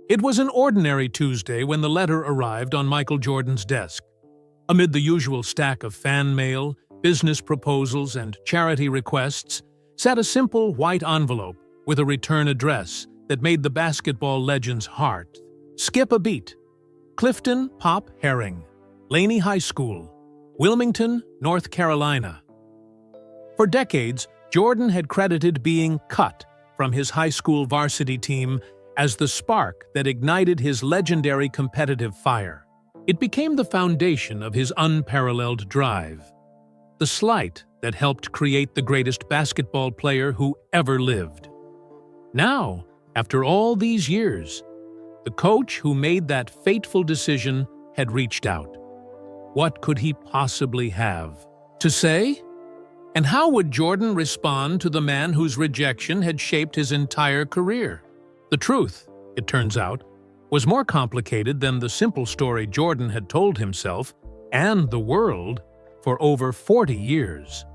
It was an ordinary Tuesday when the letter arrived on Michael Jordan's desk. Amid the usual stack of fan mail, business proposals, and charity requests, sat a simple white envelope with a return address that made the basketball legend's heart skip a beat. Clifton Pop Herring, Laney High School, Wilmington, North Carolina. For decades, Jordan had credited being cut from his high school varsity team as the spark that ignited his legendary competitive fire. It became the foundation of his unparalleled drive, the slight that helped create the greatest basketball player who ever lived. Now, after all these years, the coach who made that fateful decision had reached out. What could he possibly have to say? And how would Jordan respond to the man whose rejection had shaped his entire career? The truth, it turns out, was more complicated than the simple story Jordan had told himself and the world for over 40 years.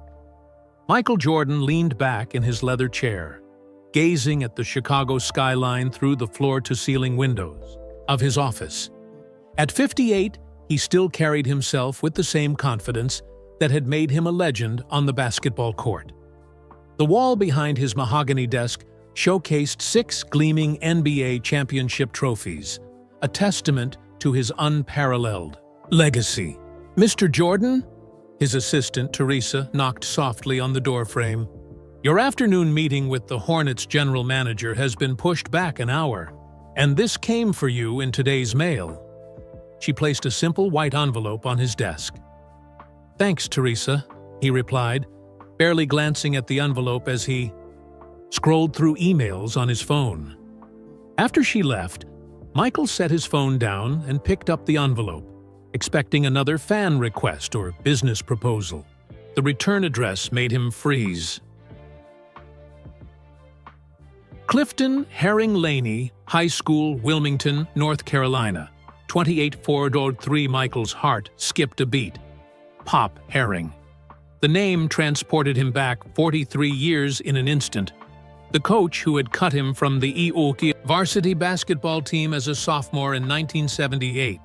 Michael Jordan leaned back in his leather chair, gazing at the Chicago skyline through the floor-to-ceiling windows of his office. At 58, he still carried himself with the same confidence that had made him a legend on the basketball court. The wall behind his mahogany desk showcased 6 gleaming NBA championship trophies, a testament to his unparalleled legacy. "Mr. Jordan?" His assistant, Teresa, knocked softly on the doorframe. "Your afternoon meeting with the Hornets general manager has been pushed back an hour, and this came for you in today's mail." She placed a simple white envelope on his desk. "Thanks, Teresa," he replied, barely glancing at the envelope as he scrolled through emails on his phone. After she left, Michael set his phone down and picked up the envelope, expecting another fan request or business proposal. The return address made him freeze. Clifton Herring Laney High School, Wilmington, North Carolina. 28403. Michael's heart skipped a beat. Pop Herring. The name transported him back 43 years in an instant. The coach who had cut him from the Eoki varsity basketball team as a sophomore in 1978.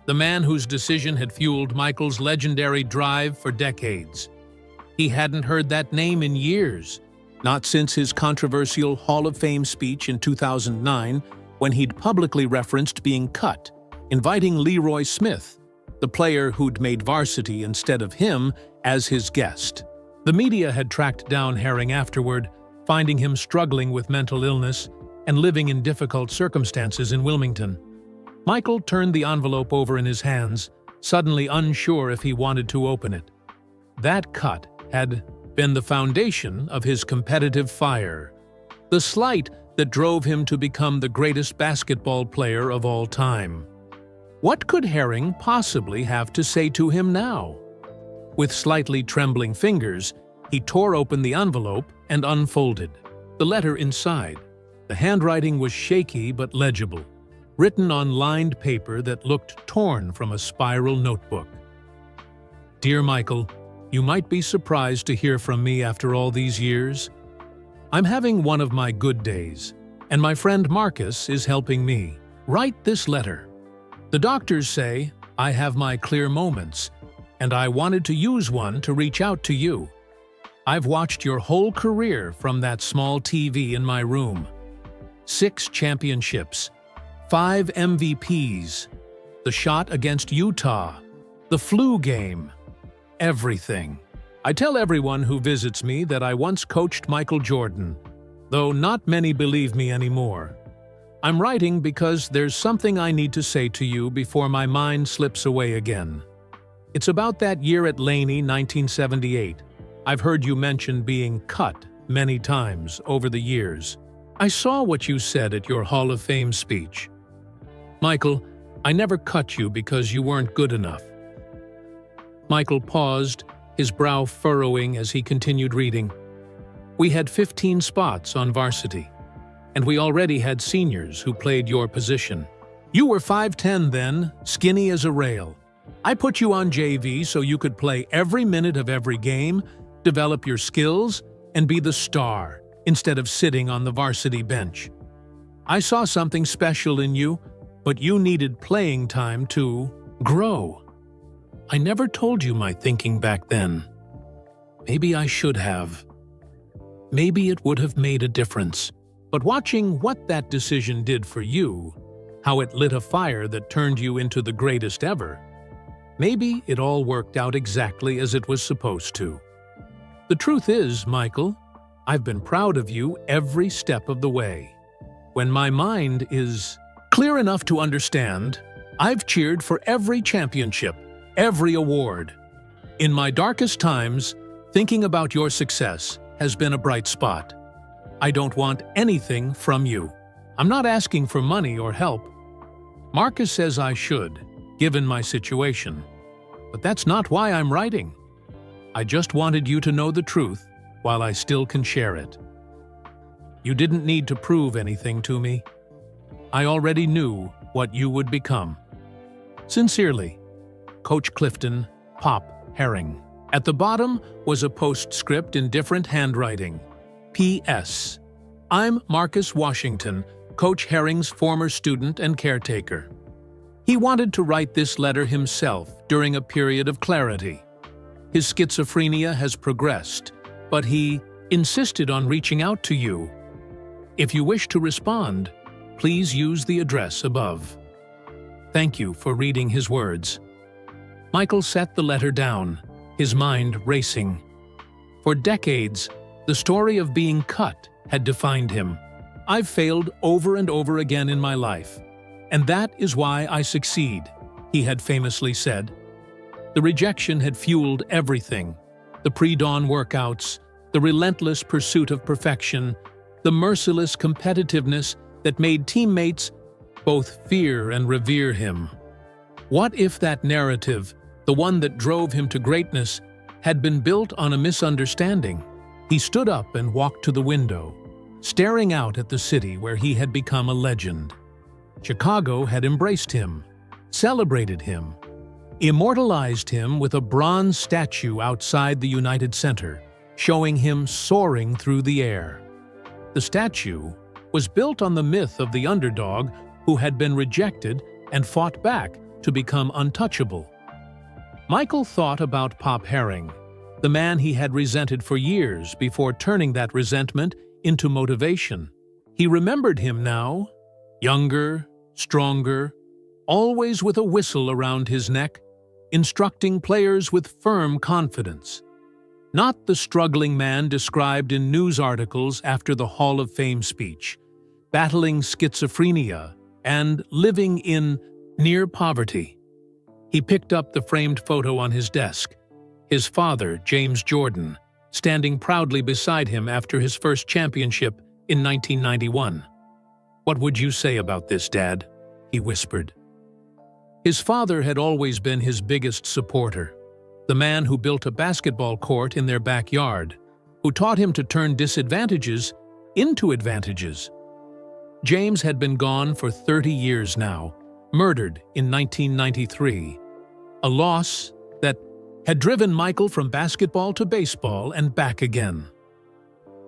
The man whose decision had fueled Michael's legendary drive for decades. He hadn't heard that name in years, not since his controversial Hall of Fame speech in 2009 when he'd publicly referenced being cut, inviting Leroy Smith, the player who'd made varsity instead of him, as his guest. The media had tracked down Herring afterward, finding him struggling with mental illness and living in difficult circumstances in Wilmington. Michael turned the envelope over in his hands, suddenly unsure if he wanted to open it. That cut had been the foundation of his competitive fire, the slight that drove him to become the greatest basketball player of all time. What could Herring possibly have to say to him now? With slightly trembling fingers, he tore open the envelope and unfolded the letter inside. The handwriting was shaky but legible, written on lined paper that looked torn from a spiral notebook. "Dear Michael, you might be surprised to hear from me after all these years. I'm having one of my good days, and my friend Marcus is helping me write this letter. The doctors say I have my clear moments, and I wanted to use one to reach out to you. I've watched your whole career from that small TV in my room. 6 championships, 5 MVPs, the shot against Utah, the flu game, everything. I tell everyone who visits me that I once coached Michael Jordan, though not many believe me anymore. I'm writing because there's something I need to say to you before my mind slips away again. It's about that year at Laney, 1978. I've heard you mention being cut many times over the years. I saw what you said at your Hall of Fame speech. Michael, I never cut you because you weren't good enough." Michael paused, his brow furrowing as he continued reading. "We had 15 spots on varsity, and we already had seniors who played your position. You were 5'10" then, skinny as a rail. I put you on JV so you could play every minute of every game, develop your skills, and be the star instead of sitting on the varsity bench. I saw something special in you, but you needed playing time to grow. I never told you my thinking back then. Maybe I should have. Maybe it would have made a difference. But watching what that decision did for you, how it lit a fire that turned you into the greatest ever, maybe it all worked out exactly as it was supposed to. The truth is, Michael, I've been proud of you every step of the way. When my mind is clear enough to understand, I've cheered for every championship, every award. In my darkest times, thinking about your success has been a bright spot. I don't want anything from you. I'm not asking for money or help. Marcus says I should, given my situation. But that's not why I'm writing. I just wanted you to know the truth while I still can share it. You didn't need to prove anything to me. I already knew what you would become. Sincerely, Coach Clifton, Pop Herring. At the bottom was a postscript in different handwriting. P.S. I'm Marcus Washington, Coach Herring's former student and caretaker. He wanted to write this letter himself during a period of clarity. His schizophrenia has progressed, but he insisted on reaching out to you. If you wish to respond, please use the address above. Thank you for reading his words. Michael set the letter down, his mind racing. For decades, the story of being cut had defined him. I've failed over and over again in my life, and that is why I succeed, he had famously said. The rejection had fueled everything: the pre-dawn workouts, the relentless pursuit of perfection, the merciless competitiveness that made teammates both fear and revere him. What if that narrative, the one that drove him to greatness, had been built on a misunderstanding? He stood up and walked to the window, staring out at the city where he had become a legend. Chicago had embraced him, celebrated him, immortalized him with a bronze statue outside the United Center, showing him soaring through the air. The statue was built on the myth of the underdog who had been rejected and fought back to become untouchable. Michael thought about Pop Herring, the man he had resented for years before turning that resentment into motivation. He remembered him now, younger, stronger, always with a whistle around his neck, instructing players with firm confidence. Not the struggling man described in news articles after the Hall of Fame speech, battling schizophrenia and living in near poverty. He picked up the framed photo on his desk, his father, James Jordan, standing proudly beside him after his first championship in 1991. "What would you say about this, Dad?" he whispered. His father had always been his biggest supporter, the man who built a basketball court in their backyard, who taught him to turn disadvantages into advantages. James had been gone for 30 years now, murdered in 1993, a loss that had driven Michael from basketball to baseball and back again.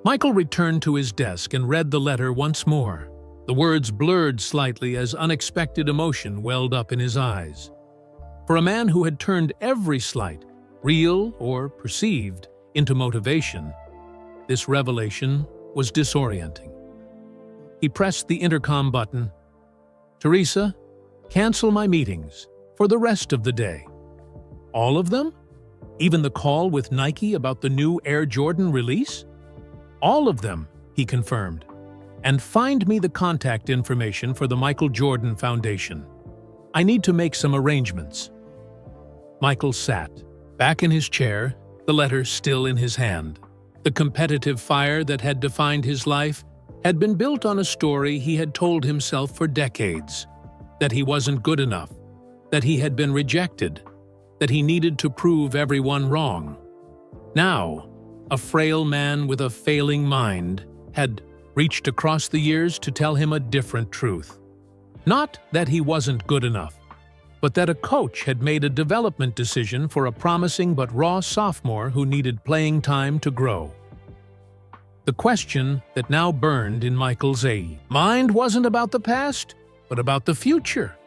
Michael returned to his desk and read the letter once more. The words blurred slightly as unexpected emotion welled up in his eyes. For a man who had turned every slight, real or perceived, into motivation, this revelation was disorienting. He pressed the intercom button. "Teresa, cancel my meetings for the rest of the day." All of them? Even the call with Nike about the new Air Jordan release? "All of them," he confirmed. "And find me the contact information for the Michael Jordan Foundation. I need to make some arrangements." Michael sat, back in his chair, the letter still in his hand. The competitive fire that had defined his life had been built on a story he had told himself for decades: that he wasn't good enough, that he had been rejected, that he needed to prove everyone wrong. Now, a frail man with a failing mind had reached across the years to tell him a different truth. Not that he wasn't good enough, but that a coach had made a development decision for a promising but raw sophomore who needed playing time to grow. The question that now burned in Michael's mind wasn't about the past, but about the future.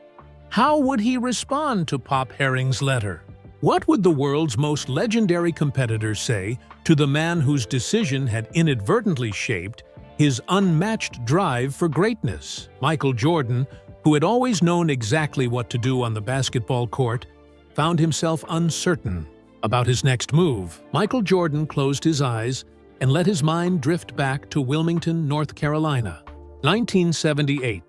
How would he respond to Pop Herring's letter? What would the world's most legendary competitor say to the man whose decision had inadvertently shaped his unmatched drive for greatness? Michael Jordan, who had always known exactly what to do on the basketball court, found himself uncertain about his next move. Michael Jordan closed his eyes and let his mind drift back to Wilmington, North Carolina. 1978.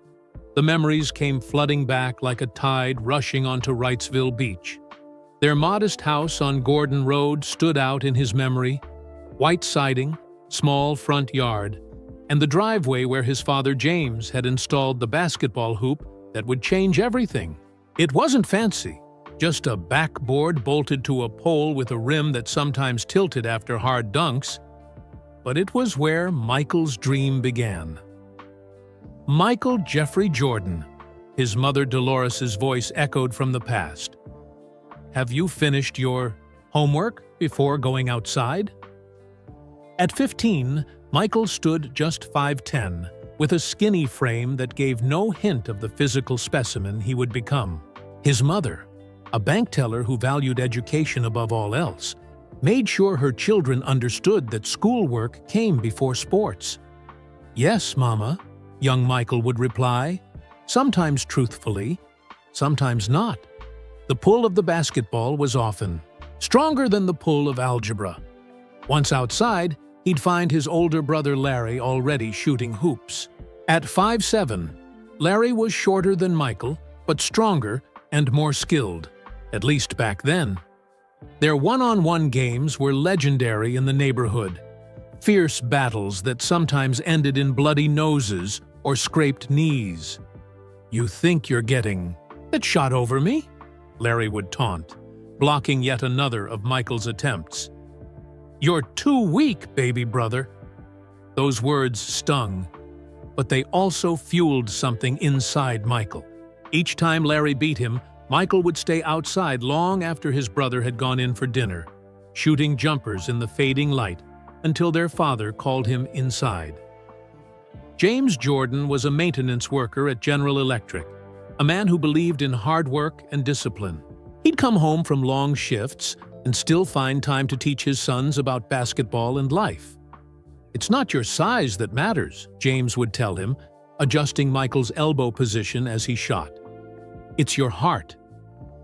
The memories came flooding back like a tide rushing onto Wrightsville Beach. Their modest house on Gordon Road stood out in his memory, white siding, small front yard, and the driveway where his father James had installed the basketball hoop that would change everything. It wasn't fancy, just a backboard bolted to a pole with a rim that sometimes tilted after hard dunks, but it was where Michael's dream began. Michael Jeffrey Jordan, his mother Dolores's voice echoed from the past. Have you finished your homework before going outside? At 15, Michael stood just 5'10", with a skinny frame that gave no hint of the physical specimen he would become. His mother, a bank teller who valued education above all else, made sure her children understood that schoolwork came before sports. Yes, Mama, young Michael would reply, sometimes truthfully, sometimes not. The pull of the basketball was often stronger than the pull of algebra. Once outside, he'd find his older brother Larry already shooting hoops. At 5'7", Larry was shorter than Michael, but stronger and more skilled, at least back then. Their one-on-one games were legendary in the neighborhood, fierce battles that sometimes ended in bloody noses or scraped knees. "You think you're getting that shot over me?" Larry would taunt, blocking yet another of Michael's attempts. "You're too weak, baby brother." Those words stung, but they also fueled something inside Michael. Each time Larry beat him, Michael would stay outside long after his brother had gone in for dinner, shooting jumpers in the fading light until their father called him inside. James Jordan was a maintenance worker at General Electric, a man who believed in hard work and discipline. He'd come home from long shifts and still find time to teach his sons about basketball and life. "It's not your size that matters," James would tell him, adjusting Michael's elbow position as he shot. "It's your heart.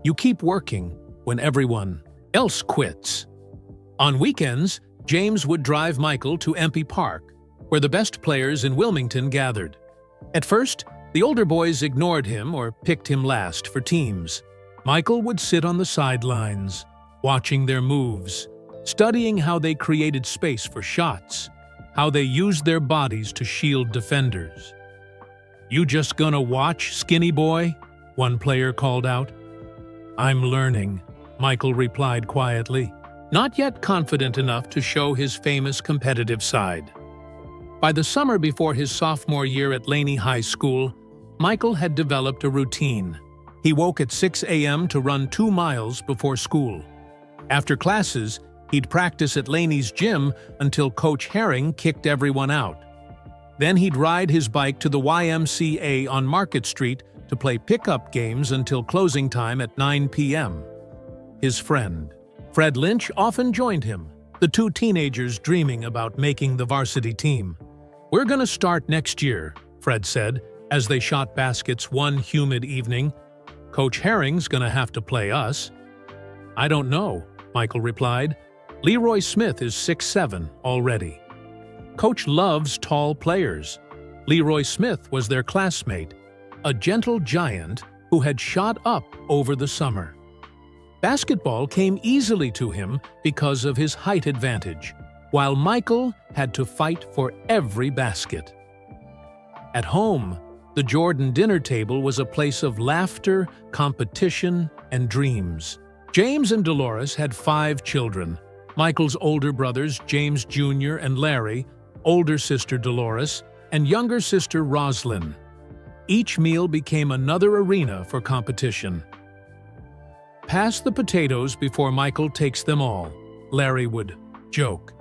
You keep working when everyone else quits." On weekends, James would drive Michael to Empey Park, where the best players in Wilmington gathered. At first, the older boys ignored him or picked him last for teams. Michael would sit on the sidelines, watching their moves, studying how they created space for shots, how they used their bodies to shield defenders. "You just gonna watch, skinny boy?" one player called out. "I'm learning," Michael replied quietly, not yet confident enough to show his famous competitive side. By the summer before his sophomore year at Laney High School, Michael had developed a routine. He woke at 6 a.m. to run 2 miles before school. After classes, he'd practice at Laney's gym until Coach Herring kicked everyone out. Then he'd ride his bike to the YMCA on Market Street to play pickup games until closing time at 9 p.m. His friend, Fred Lynch, often joined him, the two teenagers dreaming about making the varsity team. "We're gonna start next year," Fred said, as they shot baskets one humid evening. "Coach Herring's gonna have to play us." "I don't know," Michael replied. "Leroy Smith is 6'7" already. Coach loves tall players. Leroy Smith was their classmate, a gentle giant who had shot up over the summer. Basketball came easily to him because of his height advantage, while Michael had to fight for every basket. At home, the Jordan dinner table was a place of laughter, competition, and dreams. James and Dolores had 5 children. Michael's older brothers, James Jr. and Larry, older sister Dolores, and younger sister Roslyn. Each meal became another arena for competition. "Pass the potatoes before Michael takes them all," Larry would joke.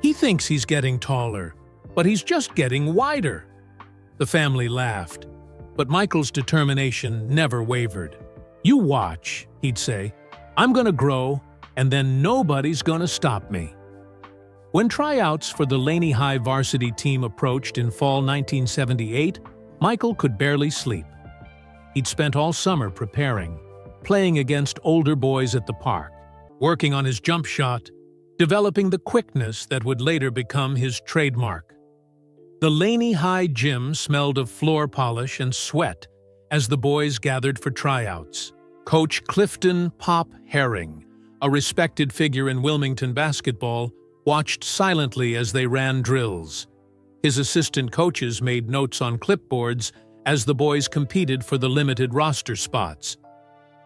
He thinks he's getting taller, but he's just getting wider." The family laughed, but Michael's determination never wavered. "You watch," he'd say. "I'm gonna grow, and then nobody's gonna stop me." When tryouts for the Laney High varsity team approached in fall 1978, Michael could barely sleep. He'd spent all summer preparing, playing against older boys at the park, working on his jump shot, developing the quickness that would later become his trademark. The Laney High gym smelled of floor polish and sweat as the boys gathered for tryouts. Coach Clifton "Pop" Herring, a respected figure in Wilmington basketball, watched silently as they ran drills. His assistant coaches made notes on clipboards as the boys competed for the limited roster spots.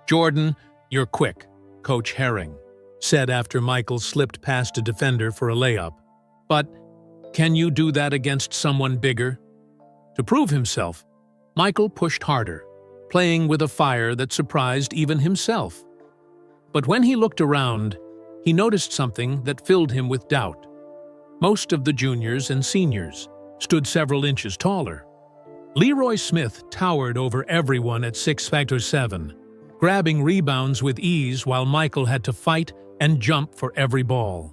"Jordan, you're quick," Coach Herring said after Michael slipped past a defender for a layup. "But can you do that against someone bigger?" To prove himself, Michael pushed harder, playing with a fire that surprised even himself. But when he looked around, he noticed something that filled him with doubt. Most of the juniors and seniors stood several inches taller. Leroy Smith towered over everyone at 6'7", grabbing rebounds with ease while Michael had to fight and jump for every ball.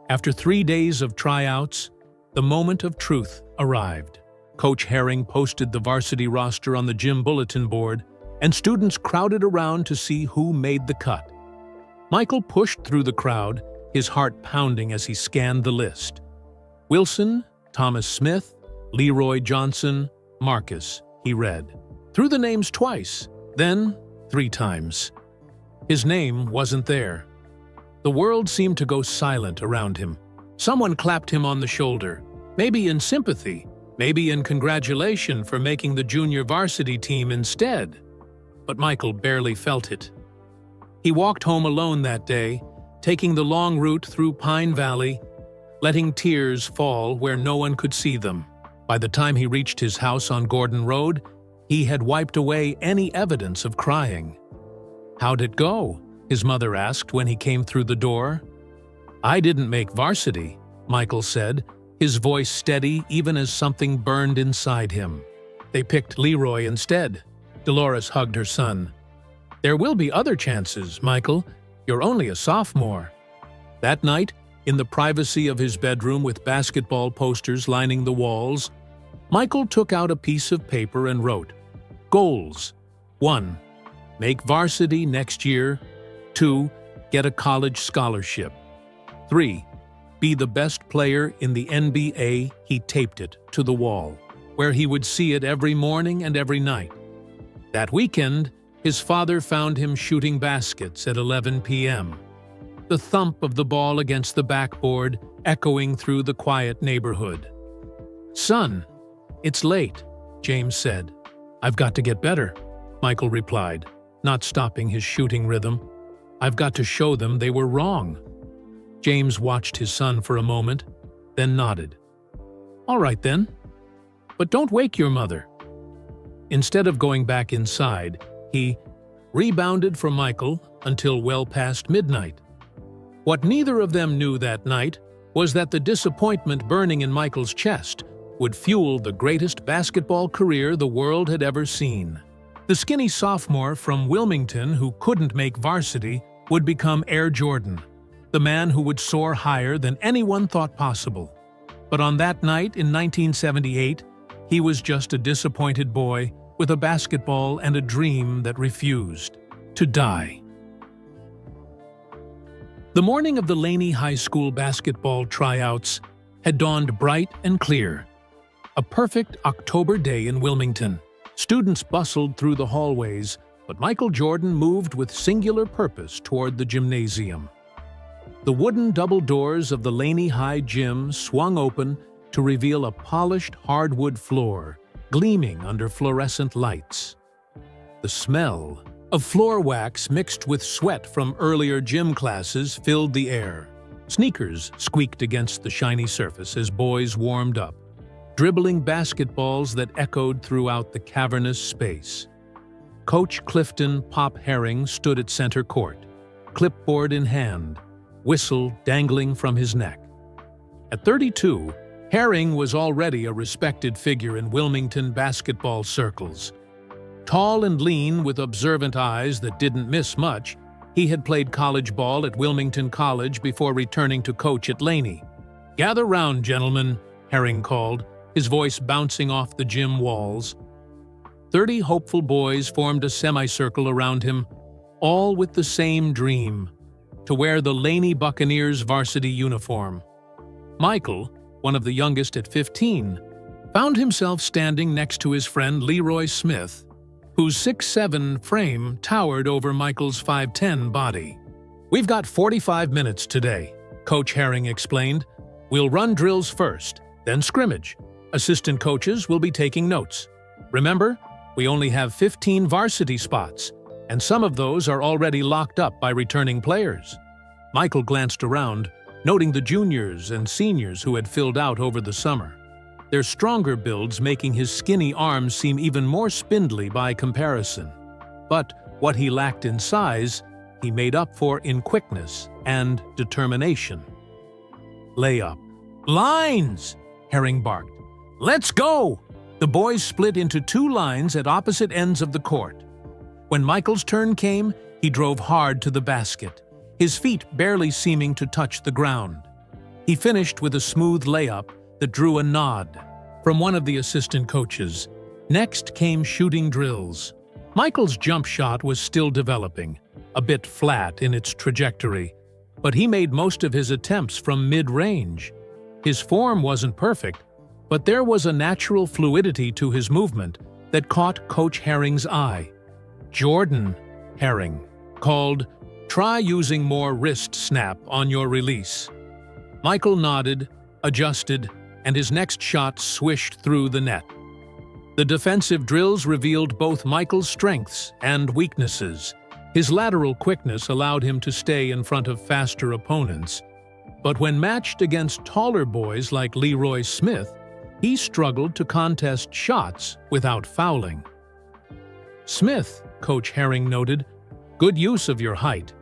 After 3 days of tryouts, the moment of truth arrived. Coach Herring posted the varsity roster on the gym bulletin board, and students crowded around to see who made the cut. Michael pushed through the crowd, his heart pounding as he scanned the list. "Wilson, Thomas Smith, Leroy Johnson, Marcus," he read. Through the names twice, then 3 times. His name wasn't there. The world seemed to go silent around him. Someone clapped him on the shoulder, maybe in sympathy, maybe in congratulation for making the junior varsity team instead. But Michael barely felt it. He walked home alone that day, taking the long route through Pine Valley, letting tears fall where no one could see them. By the time he reached his house on Gordon Road, he had wiped away any evidence of crying. "How'd it go?" his mother asked when he came through the door. "I didn't make varsity," Michael said, his voice steady even as something burned inside him. "They picked Leroy instead." Dolores hugged her son. "There will be other chances, Michael. You're only a sophomore." That night, in the privacy of his bedroom with basketball posters lining the walls, Michael took out a piece of paper and wrote, "Goals. 1. Make varsity next year. 2. Get a college scholarship. 3. Be the best player in the NBA." He taped it to the wall, where he would see it every morning and every night. That weekend, his father found him shooting baskets at 11 p.m. The thump of the ball against the backboard echoing through the quiet neighborhood. "Son, it's late," James said. "I've got to get better," Michael replied, not stopping his shooting rhythm. "I've got to show them they were wrong." James watched his son for a moment, then nodded. "All right then, but don't wake your mother." Instead of going back inside, he rebounded from Michael until well past midnight. What neither of them knew that night was that the disappointment burning in Michael's chest would fuel the greatest basketball career the world had ever seen. The skinny sophomore from Wilmington who couldn't make varsity would become Air Jordan, the man who would soar higher than anyone thought possible. But on that night in 1978, he was just a disappointed boy with a basketball and a dream that refused to die. The morning of the Laney High School basketball tryouts had dawned bright and clear. A perfect October day in Wilmington. Students bustled through the hallways, but Michael Jordan moved with singular purpose toward the gymnasium. The wooden double doors of the Laney High gym swung open to reveal a polished hardwood floor, gleaming under fluorescent lights. The smell of floor wax mixed with sweat from earlier gym classes filled the air. Sneakers squeaked against the shiny surface as boys warmed up, dribbling basketballs that echoed throughout the cavernous space. Coach Clifton "Pop" Herring stood at center court, clipboard in hand, whistle dangling from his neck. At 32, Herring was already a respected figure in Wilmington basketball circles. Tall and lean with observant eyes that didn't miss much, he had played college ball at Wilmington College before returning to coach at Laney. "Gather round, gentlemen," Herring called, his voice bouncing off the gym walls. 30 hopeful boys formed a semicircle around him, all with the same dream: to wear the Laney Buccaneers varsity uniform. Michael, one of the youngest at 15, found himself standing next to his friend Leroy Smith, whose 6'7" frame towered over Michael's 5'10" body. "We've got 45 minutes today," Coach Herring explained. "We'll run drills first, then scrimmage. Assistant coaches will be taking notes. Remember, we only have 15 varsity spots, and some of those are already locked up by returning players." Michael glanced around, noting the juniors and seniors who had filled out over the summer, their stronger builds making his skinny arms seem even more spindly by comparison. But what he lacked in size, he made up for in quickness and determination. "Layup." "Lines!" Herring barked. "Let's go!" The boys split into 2 lines at opposite ends of the court. When Michael's turn came, he drove hard to the basket, his feet barely seeming to touch the ground. He finished with a smooth layup that drew a nod from one of the assistant coaches. Next came shooting drills. Michael's jump shot was still developing, a bit flat in its trajectory, but he made most of his attempts from mid-range. His form wasn't perfect, but there was a natural fluidity to his movement that caught Coach Herring's eye. Jordan, Herring called, "Try using more wrist snap on your release." Michael nodded, adjusted, and his next shot swished through the net. The defensive drills revealed both Michael's strengths and weaknesses. His lateral quickness allowed him to stay in front of faster opponents, but when matched against taller boys like Leroy Smith, he struggled to contest shots without fouling. "Smith," Coach Herring noted, "good use of your height.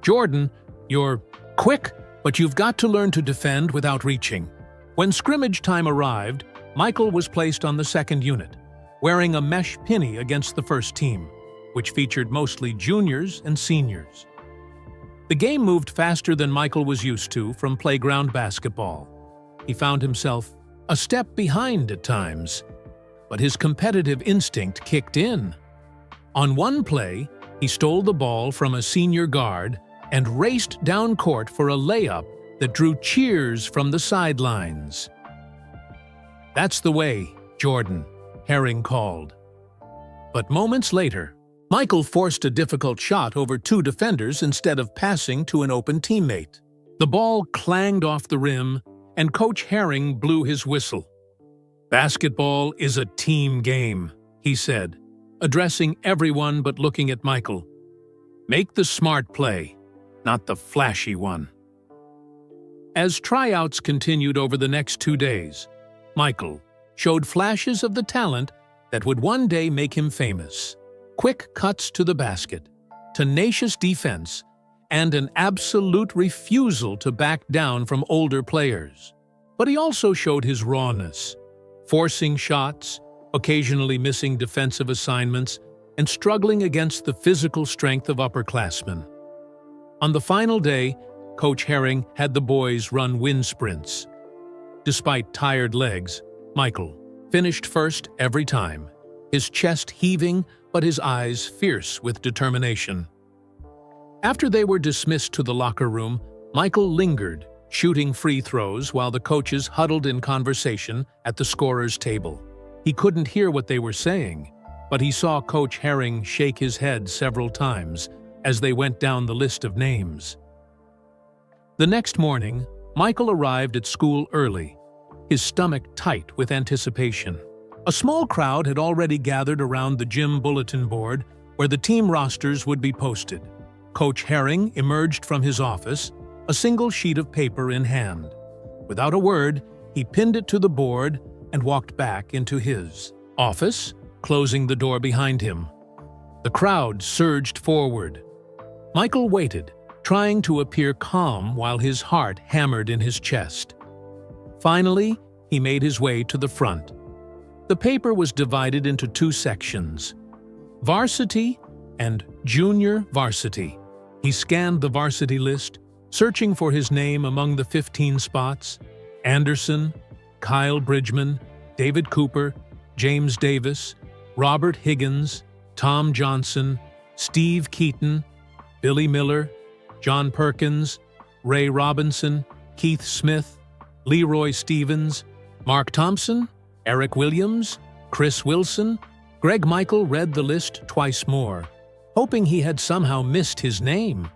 Jordan, you're quick, but you've got to learn to defend without reaching." When scrimmage time arrived, Michael was placed on the second unit, wearing a mesh penny against the first team, which featured mostly juniors and seniors. The game moved faster than Michael was used to from playground basketball. He found himself a step behind at times, but his competitive instinct kicked in. On one play, he stole the ball from a senior guard and raced down court for a layup that drew cheers from the sidelines. "That's the way, Jordan," Herring called. But moments later, Michael forced a difficult shot over 2 defenders instead of passing to an open teammate. The ball clanged off the rim, and Coach Herring blew his whistle. "Basketball is a team game," he said, addressing everyone but looking at Michael. "Make the smart play, not the flashy one." As tryouts continued over the next 2 days, Michael showed flashes of the talent that would one day make him famous. Quick cuts to the basket, tenacious defense, and an absolute refusal to back down from older players. But he also showed his rawness, forcing shots, occasionally missing defensive assignments, and struggling against the physical strength of upperclassmen. On the final day, Coach Herring had the boys run wind sprints. Despite tired legs, Michael finished first every time, his chest heaving but his eyes fierce with determination. After they were dismissed to the locker room, Michael lingered, shooting free throws while the coaches huddled in conversation at the scorer's table. He couldn't hear what they were saying, but he saw Coach Herring shake his head several times as they went down the list of names. The next morning, Michael arrived at school early, his stomach tight with anticipation. A small crowd had already gathered around the gym bulletin board where the team rosters would be posted. Coach Herring emerged from his office, a single sheet of paper in hand. Without a word, he pinned it to the board and walked back into his office, closing the door behind him. The crowd surged forward. Michael waited, trying to appear calm while his heart hammered in his chest. Finally, he made his way to the front. The paper was divided into two sections: Varsity and Junior Varsity. He scanned the varsity list, searching for his name among the 15 spots: Anderson, Kyle Bridgman, David Cooper, James Davis, Robert Higgins, Tom Johnson, Steve Keaton, Billy Miller, John Perkins, Ray Robinson, Keith Smith, Leroy Stevens, Mark Thompson, Eric Williams, Chris Wilson. Greg Michael read the list twice more, hoping he had somehow missed his name.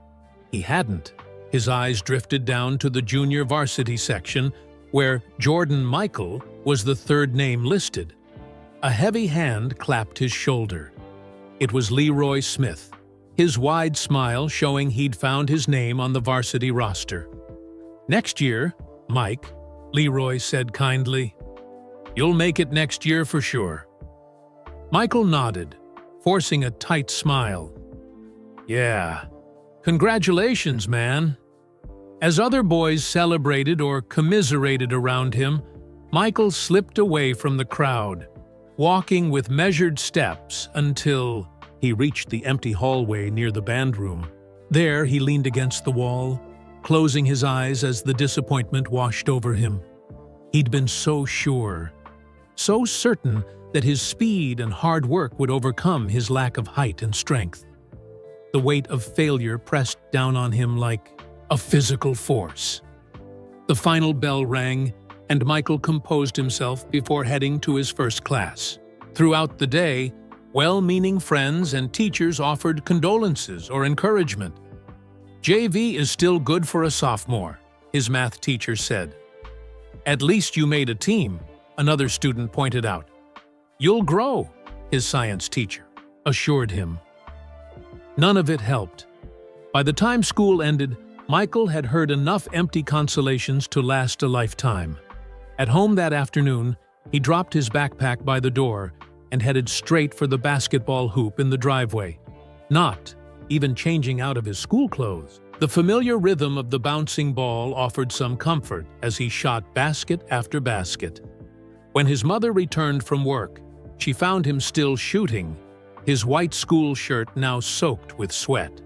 He hadn't. His eyes drifted down to the junior varsity section, where Jordan Michael was the third name listed. A heavy hand clapped his shoulder. It was Leroy Smith, his wide smile showing he'd found his name on the varsity roster. "Next year, Mike," Leroy said kindly. "You'll make it next year for sure." Michael nodded, forcing a tight smile. "Yeah. Congratulations, man." As other boys celebrated or commiserated around him, Michael slipped away from the crowd, walking with measured steps until he reached the empty hallway near the band room. There he leaned against the wall, closing his eyes as the disappointment washed over him. He'd been so sure, so certain that his speed and hard work would overcome his lack of height and strength. The weight of failure pressed down on him like a physical force. The final bell rang, and Michael composed himself before heading to his first class. Throughout the day, well-meaning friends and teachers offered condolences or encouragement. "JV is still good for a sophomore," his math teacher said. "At least you made a team," another student pointed out. "You'll grow," his science teacher assured him. None of it helped. By the time school ended, Michael had heard enough empty consolations to last a lifetime. At home that afternoon, he dropped his backpack by the door and headed straight for the basketball hoop in the driveway, not even changing out of his school clothes. The familiar rhythm of the bouncing ball offered some comfort as he shot basket after basket. When his mother returned from work, she found him still shooting, his white school shirt now soaked with sweat.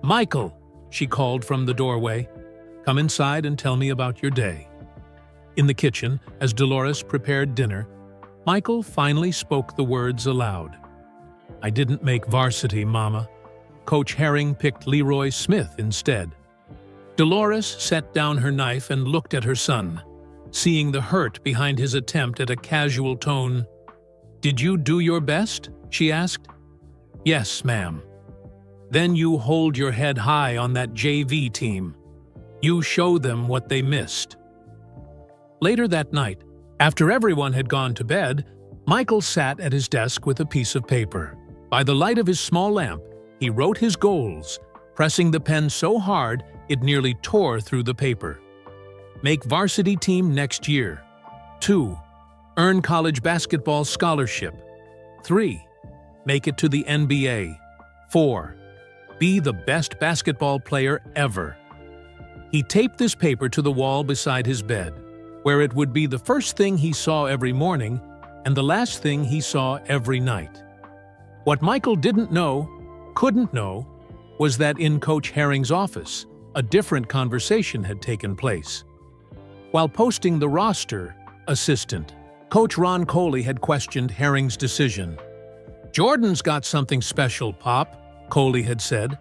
"Michael," she called from the doorway, "come inside and tell me about your day." In the kitchen, as Dolores prepared dinner, Michael finally spoke the words aloud. "I didn't make varsity, Mama. Coach Herring picked Leroy Smith instead." Dolores set down her knife and looked at her son, seeing the hurt behind his attempt at a casual tone. "Did you do your best?" she asked. "Yes, ma'am." "Then you hold your head high on that JV team. You show them what they missed." Later that night, after everyone had gone to bed, Michael sat at his desk with a piece of paper. By the light of his small lamp, he wrote his goals, pressing the pen so hard it nearly tore through the paper. Make varsity team next year. 2. Earn college basketball scholarship. 3. Make it to the NBA. 4. Be the best basketball player ever. He taped this paper to the wall beside his bed, where it would be the first thing he saw every morning and the last thing he saw every night. What Michael didn't know, couldn't know, was that in Coach Herring's office, a different conversation had taken place. While posting the roster, assistant, Coach Ron Coley had questioned Herring's decision. "Jordan's got something special, Pop," Coley had said.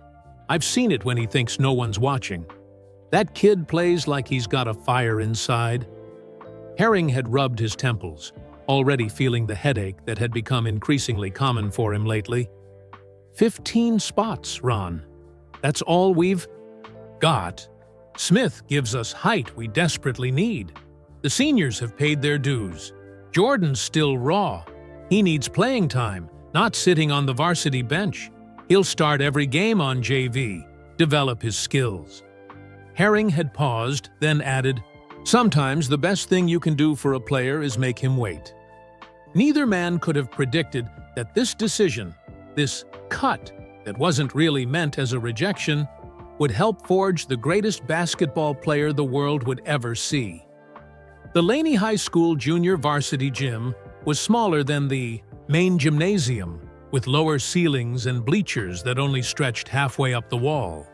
"I've seen it when he thinks no one's watching. That kid plays like he's got a fire inside." Herring had rubbed his temples, already feeling the headache that had become increasingly common for him lately. 15 spots, Ron. That's all we've got. Smith gives us height we desperately need. The seniors have paid their dues. Jordan's still raw. He needs playing time, not sitting on the varsity bench. He'll start every game on JV, develop his skills. Herring had paused, then added, "Sometimes the best thing you can do for a player is make him wait." Neither man could have predicted that this decision, this cut that wasn't really meant as a rejection, would help forge the greatest basketball player the world would ever see. The Laney High School junior varsity gym was smaller than the main gymnasium, with lower ceilings and bleachers that only stretched halfway up the wall.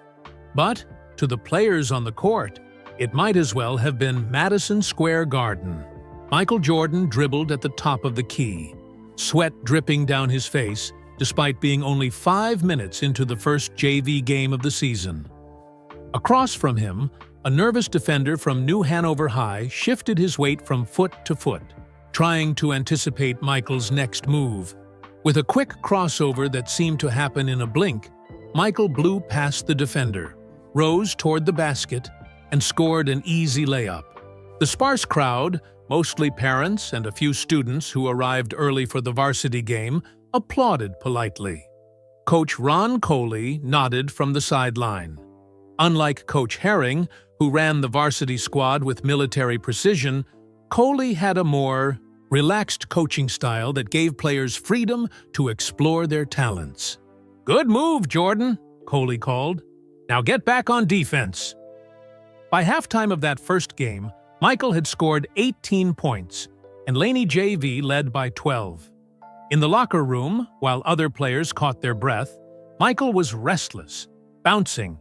But, to the players on the court, it might as well have been Madison Square Garden. Michael Jordan dribbled at the top of the key, sweat dripping down his face despite being only 5 minutes into the first JV game of the season. Across from him, a nervous defender from New Hanover High shifted his weight from foot to foot, trying to anticipate Michael's next move. With a quick crossover that seemed to happen in a blink, Michael blew past the defender, rose toward the basket, and scored an easy layup. The sparse crowd, mostly parents and a few students who arrived early for the varsity game, applauded politely. Coach Ron Coley nodded from the sideline. Unlike Coach Herring, who ran the varsity squad with military precision, Coley had a more relaxed coaching style that gave players freedom to explore their talents. "Good move, Jordan," Coley called. "Now get back on defense." By halftime of that first game, Michael had scored 18 points, and Laney JV led by 12. In the locker room, while other players caught their breath, Michael was restless, bouncing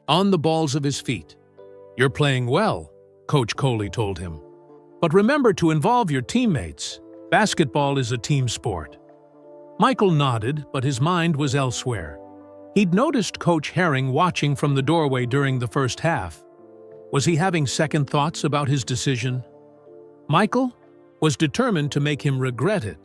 on the balls of his feet. "You're playing well," Coach Coley told him. "But remember to involve your teammates. Basketball is a team sport." Michael nodded, but his mind was elsewhere. He'd noticed Coach Herring watching from the doorway during the first half. Was he having second thoughts about his decision? Michael was determined to make him regret it.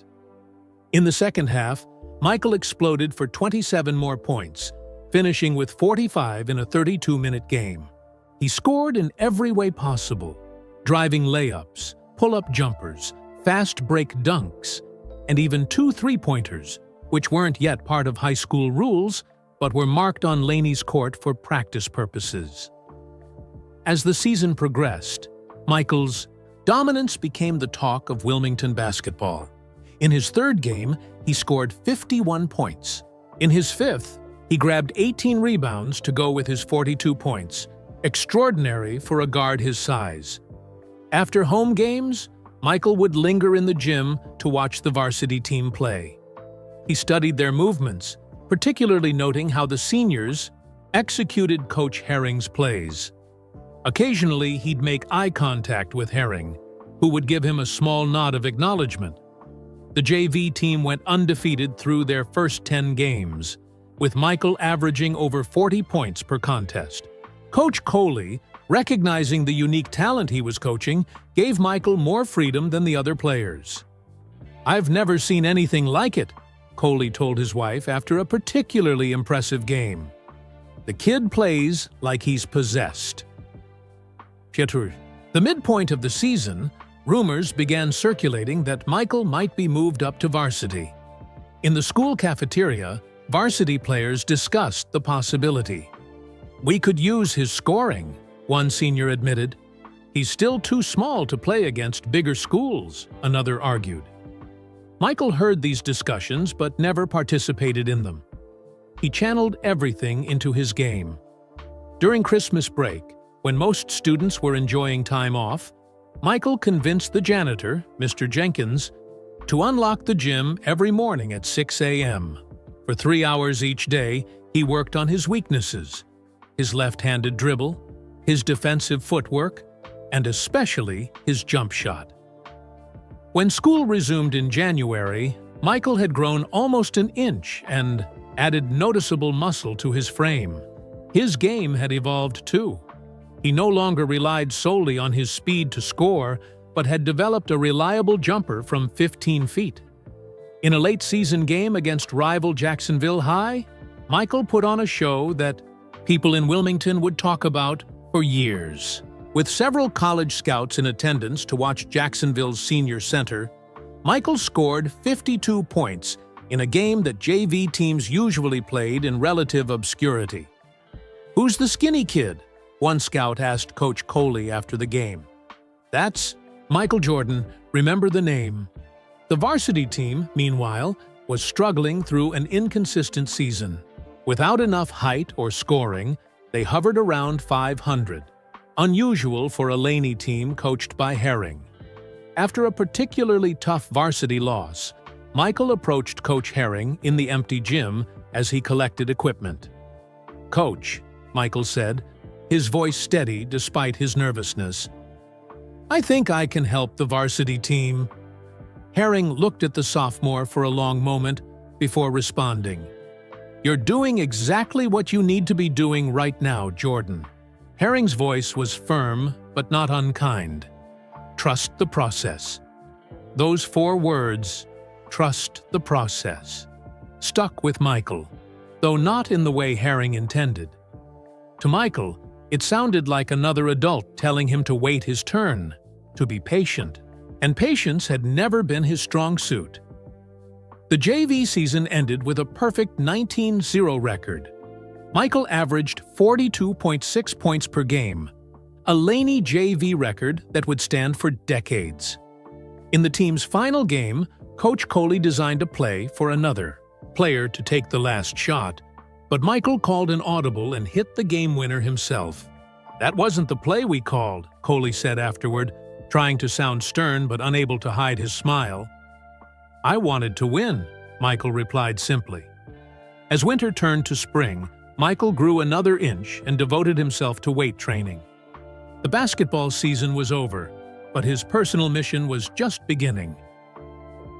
In the second half, Michael exploded for 27 more points, finishing with 45 in a 32-minute game. He scored in every way possible, driving layups, pull-up jumpers, fast break dunks, and even 2 three-pointers, which weren't yet part of high school rules, but were marked on Laney's court for practice purposes. As the season progressed, Michael's dominance became the talk of Wilmington basketball. In his third game, he scored 51 points. In his fifth, he grabbed 18 rebounds to go with his 42 points, extraordinary for a guard his size. After home games, Michael would linger in the gym to watch the varsity team play. He studied their movements, particularly noting how the seniors executed Coach Herring's plays. Occasionally, he'd make eye contact with Herring, who would give him a small nod of acknowledgement. The JV team went undefeated through their first 10 games, with Michael averaging over 40 points per contest. Coach Coley, recognizing the unique talent he was coaching, gave Michael more freedom than the other players. "I've never seen anything like it," Coley told his wife after a particularly impressive game. "The kid plays like he's possessed." The midpoint of the season, rumors began circulating that Michael might be moved up to varsity. In the school cafeteria, varsity players discussed the possibility. "We could use his scoring," one senior admitted. "He's still too small to play against bigger schools," another argued. Michael heard these discussions but never participated in them. He channeled everything into his game. During Christmas break, when most students were enjoying time off, Michael convinced the janitor, Mr. Jenkins, to unlock the gym every morning at 6 a.m. For 3 hours each day, he worked on his weaknesses, his left-handed dribble, his defensive footwork, and especially his jump shot. When school resumed in January, Michael had grown almost an inch and added noticeable muscle to his frame. His game had evolved too. He no longer relied solely on his speed to score, but had developed a reliable jumper from 15 feet. In a late-season game against rival Jacksonville High, Michael put on a show that people in Wilmington would talk about for years. With several college scouts in attendance to watch Jacksonville's senior center, Michael scored 52 points in a game that JV teams usually played in relative obscurity. "Who's the skinny kid?" one scout asked Coach Coley after the game. "That's Michael Jordan, remember the name." The varsity team, meanwhile, was struggling through an inconsistent season. Without enough height or scoring, they hovered around 500, unusual for a Laney team coached by Herring. After a particularly tough varsity loss, Michael approached Coach Herring in the empty gym as he collected equipment. "Coach," Michael said, his voice steady despite his nervousness, "I think I can help the varsity team." Herring looked at the sophomore for a long moment before responding, "You're doing exactly what you need to be doing right now, Jordan." Herring's voice was firm but not unkind. "Trust the process." Those 4 words, "trust the process," stuck with Michael, though not in the way Herring intended. To Michael, it sounded like another adult telling him to wait his turn, to be patient, and patience had never been his strong suit. The JV season ended with a perfect 19-0 record. Michael averaged 42.6 points per game, a Laney JV record that would stand for decades. In the team's final game, Coach Coley designed a play for another player to take the last shot, but Michael called an audible and hit the game winner himself. "That wasn't the play we called," Coley said afterward, trying to sound stern but unable to hide his smile. "I wanted to win," Michael replied simply. As winter turned to spring, Michael grew another inch and devoted himself to weight training. The basketball season was over, but his personal mission was just beginning.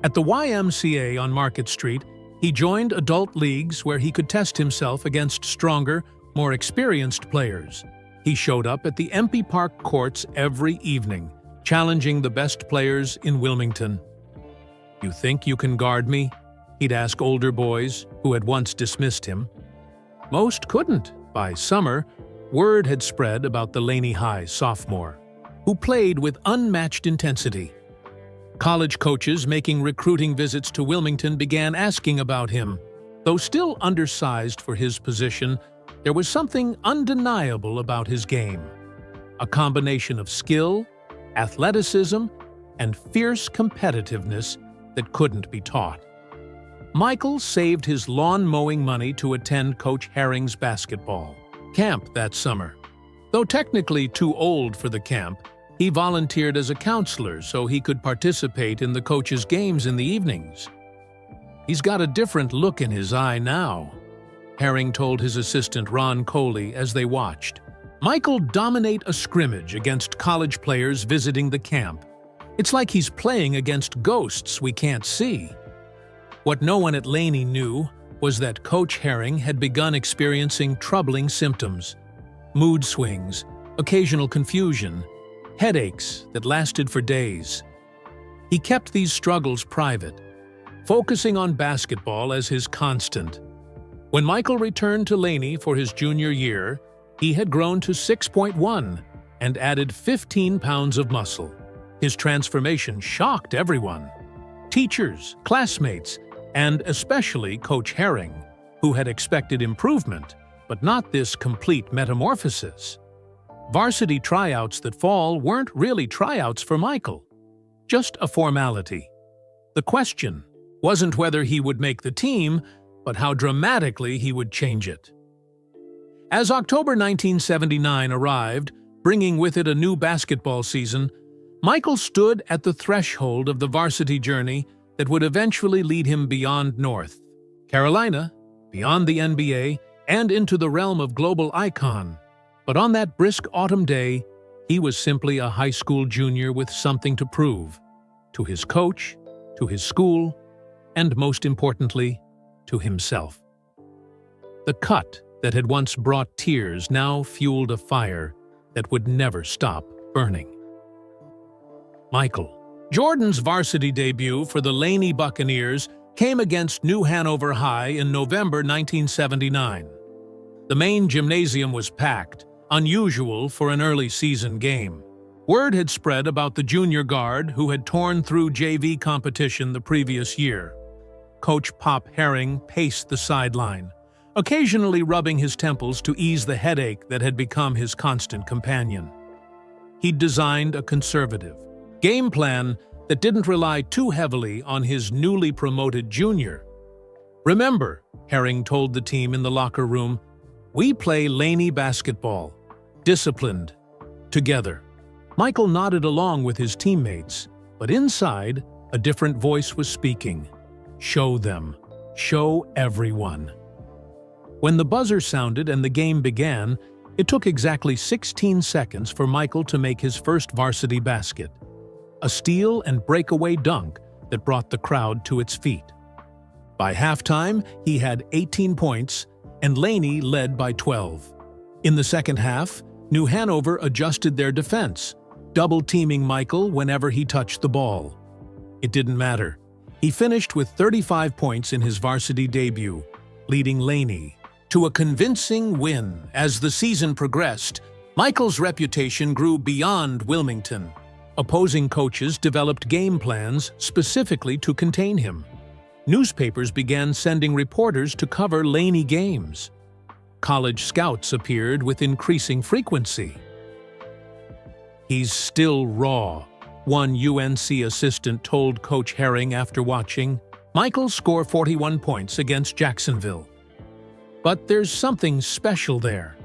At the YMCA on Market Street, he joined adult leagues where he could test himself against stronger, more experienced players. He showed up at the Empey Park courts every evening, challenging the best players in Wilmington. "You think you can guard me?" he'd ask older boys who had once dismissed him. Most couldn't. By summer, word had spread about the Laney High sophomore, who played with unmatched intensity. College coaches making recruiting visits to Wilmington began asking about him. Though still undersized for his position, there was something undeniable about his game. A combination of skill, athleticism, and fierce competitiveness that couldn't be taught. Michael saved his lawn mowing money to attend Coach Herring's basketball camp that summer. Though technically too old for the camp, he volunteered as a counselor so he could participate in the coach's games in the evenings. "He's got a different look in his eye now," Herring told his assistant Ron Coley as they watched. "Michael dominate a scrimmage against college players visiting the camp. It's like he's playing against ghosts we can't see." What no one at Laney knew was that Coach Herring had begun experiencing troubling symptoms: mood swings, occasional confusion, headaches that lasted for days. He kept these struggles private, focusing on basketball as his constant. When Michael returned to Laney for his junior year, he had grown to 6'1" and added 15 pounds of muscle. His transformation shocked everyone: teachers, classmates, and especially Coach Herring, who had expected improvement, but not this complete metamorphosis. Varsity tryouts that fall weren't really tryouts for Michael, just a formality. The question wasn't whether he would make the team, but how dramatically he would change it. As October 1979 arrived, bringing with it a new basketball season, Michael stood at the threshold of the varsity journey that would eventually lead him beyond North Carolina, beyond the NBA, and into the realm of global icon. But on that brisk autumn day, he was simply a high school junior with something to prove, to his coach, to his school, and most importantly, to himself. The cut that had once brought tears now fueled a fire that would never stop burning. Michael. Jordan's varsity debut for the Laney Buccaneers came against New Hanover High in November 1979. The main gymnasium was packed, unusual for an early season game. Word had spread about the junior guard who had torn through JV competition the previous year. Coach Pop Herring paced the sideline, occasionally rubbing his temples to ease the headache that had become his constant companion. He'd designed a conservative game plan that didn't rely too heavily on his newly promoted junior. "Remember," Herring told the team in the locker room, "we play Laney basketball, disciplined, together." Michael nodded along with his teammates, But inside, a different voice was speaking. Show them. Show everyone. When the buzzer sounded and the game began, it took exactly 16 seconds for Michael to make his first varsity basket. A steal and breakaway dunk that brought the crowd to its feet. By halftime, he had 18 points, and Laney led by 12. In the second half, New Hanover adjusted their defense, double-teaming Michael whenever he touched the ball. It didn't matter. He finished with 35 points in his varsity debut, leading Laney to a convincing win. As the season progressed, Michael's reputation grew beyond Wilmington. Opposing coaches developed game plans specifically to contain him. Newspapers began sending reporters to cover Laney games. College scouts appeared with increasing frequency. "He's still raw," one UNC assistant told Coach Herring after watching Michael score 41 points against Jacksonville. But there's something special there.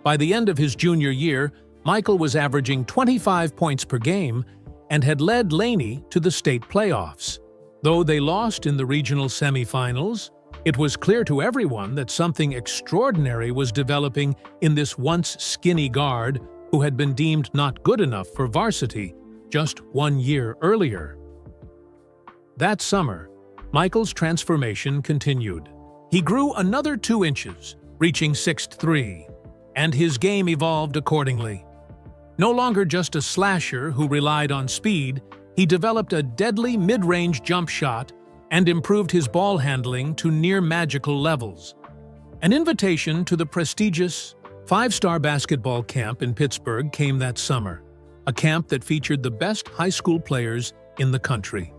By the end of his junior year, Michael was averaging 25 points per game and had led Laney to the state playoffs. Though they lost in the regional semifinals, it was clear to everyone that something extraordinary was developing in this once skinny guard who had been deemed not good enough for varsity just 1 year earlier. That summer, Michael's transformation continued. He grew another 2 inches, reaching 6'3", and his game evolved accordingly. No longer just a slasher who relied on speed, he developed a deadly mid-range jump shot and improved his ball handling to near-magical levels. An invitation to the prestigious 5-star basketball camp in Pittsburgh came that summer, a camp that featured the best high school players in the country.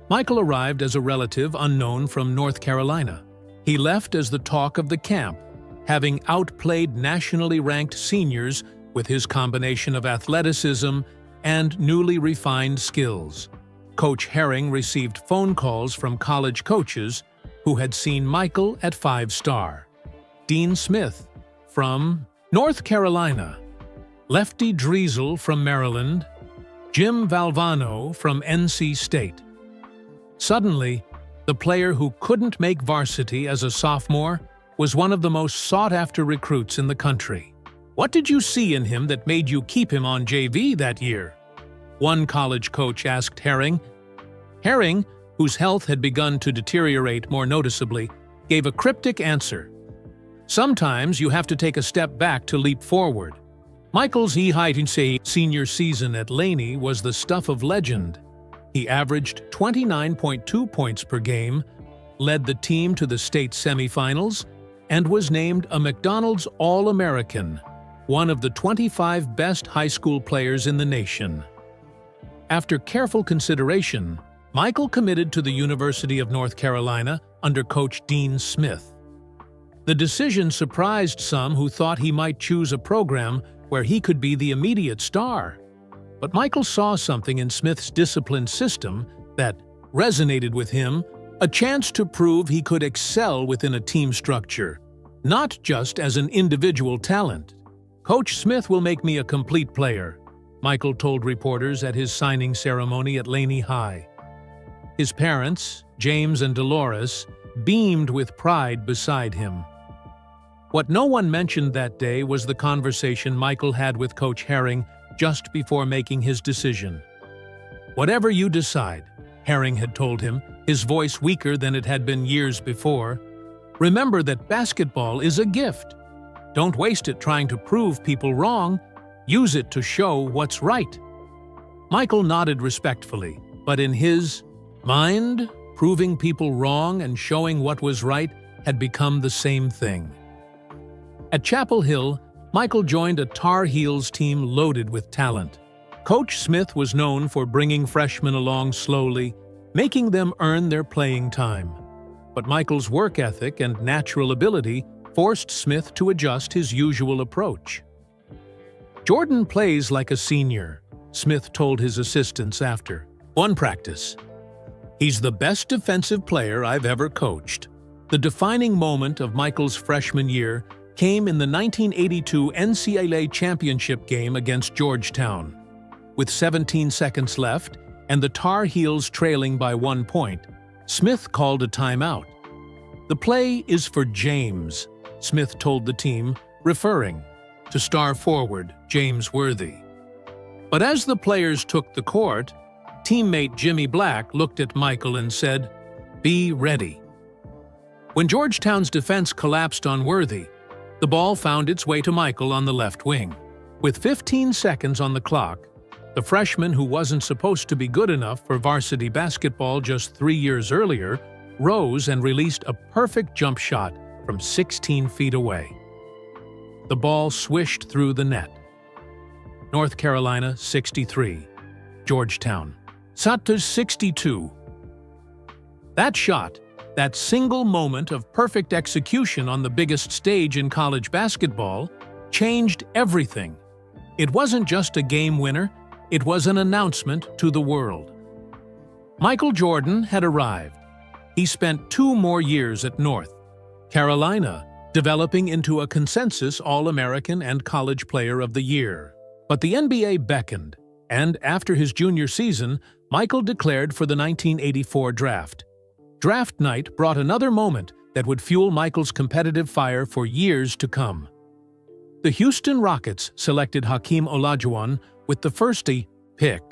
Michael arrived as a relative unknown from North Carolina. He left as the talk of the camp, having outplayed nationally ranked seniors with his combination of athleticism and newly refined skills. Coach Herring received phone calls from college coaches who had seen Michael at 5-star. Dean Smith from North Carolina, Lefty Driesel from Maryland, Jim Valvano from NC State. Suddenly, the player who couldn't make varsity as a sophomore was one of the most sought-after recruits in the country. "What did you see in him that made you keep him on JV that year?" one college coach asked Herring. Herring, whose health had begun to deteriorate more noticeably, gave a cryptic answer. "Sometimes you have to take a step back to leap forward." Michael's senior season at Laney was the stuff of legend. He averaged 29.2 points per game, led the team to the state semifinals, and was named a McDonald's All-American, one of the 25 best high school players in the nation. After careful consideration, Michael committed to the University of North Carolina under Coach Dean Smith. The decision surprised some who thought he might choose a program where he could be the immediate star. But Michael saw something in Smith's disciplined system that resonated with him, a chance to prove he could excel within a team structure, not just as an individual talent. "Coach Smith will make me a complete player," Michael told reporters at his signing ceremony at Laney High. His parents, James and Dolores, beamed with pride beside him. What no one mentioned that day was the conversation Michael had with Coach Herring just before making his decision. "Whatever you decide," Herring had told him, his voice weaker than it had been years before, "remember that basketball is a gift. Don't waste it trying to prove people wrong. Use it to show what's right." Michael nodded respectfully, but in his mind, proving people wrong and showing what was right had become the same thing. At Chapel Hill, Michael joined a Tar Heels team loaded with talent. Coach Smith was known for bringing freshmen along slowly, making them earn their playing time. But Michael's work ethic and natural ability forced Smith to adjust his usual approach. "Jordan plays like a senior," Smith told his assistants after one practice. "He's the best defensive player I've ever coached." The defining moment of Michael's freshman year came in the 1982 NCAA championship game against Georgetown. With 17 seconds left and the Tar Heels trailing by 1 point, Smith called a timeout. "The play is for James," Smith told the team, referring to star forward James Worthy. But as the players took the court, teammate Jimmy Black looked at Michael and said, "Be ready." When Georgetown's defense collapsed on Worthy, the ball found its way to Michael on the left wing. With 15 seconds on the clock, the freshman who wasn't supposed to be good enough for varsity basketball just 3 years earlier rose and released a perfect jump shot from 16 feet away. The ball swished through the net. North Carolina 63, Georgetown Satter's 62. That shot, that single moment of perfect execution on the biggest stage in college basketball, changed everything. It wasn't just a game winner, it was an announcement to the world. Michael Jordan had arrived. He spent 2 more years at North Carolina, developing into a consensus All-American and College Player of the Year. But the NBA beckoned, and after his junior season, Michael declared for the 1984 draft. Draft night brought another moment that would fuel Michael's competitive fire for years to come. The Houston Rockets selected Hakeem Olajuwon with the first pick.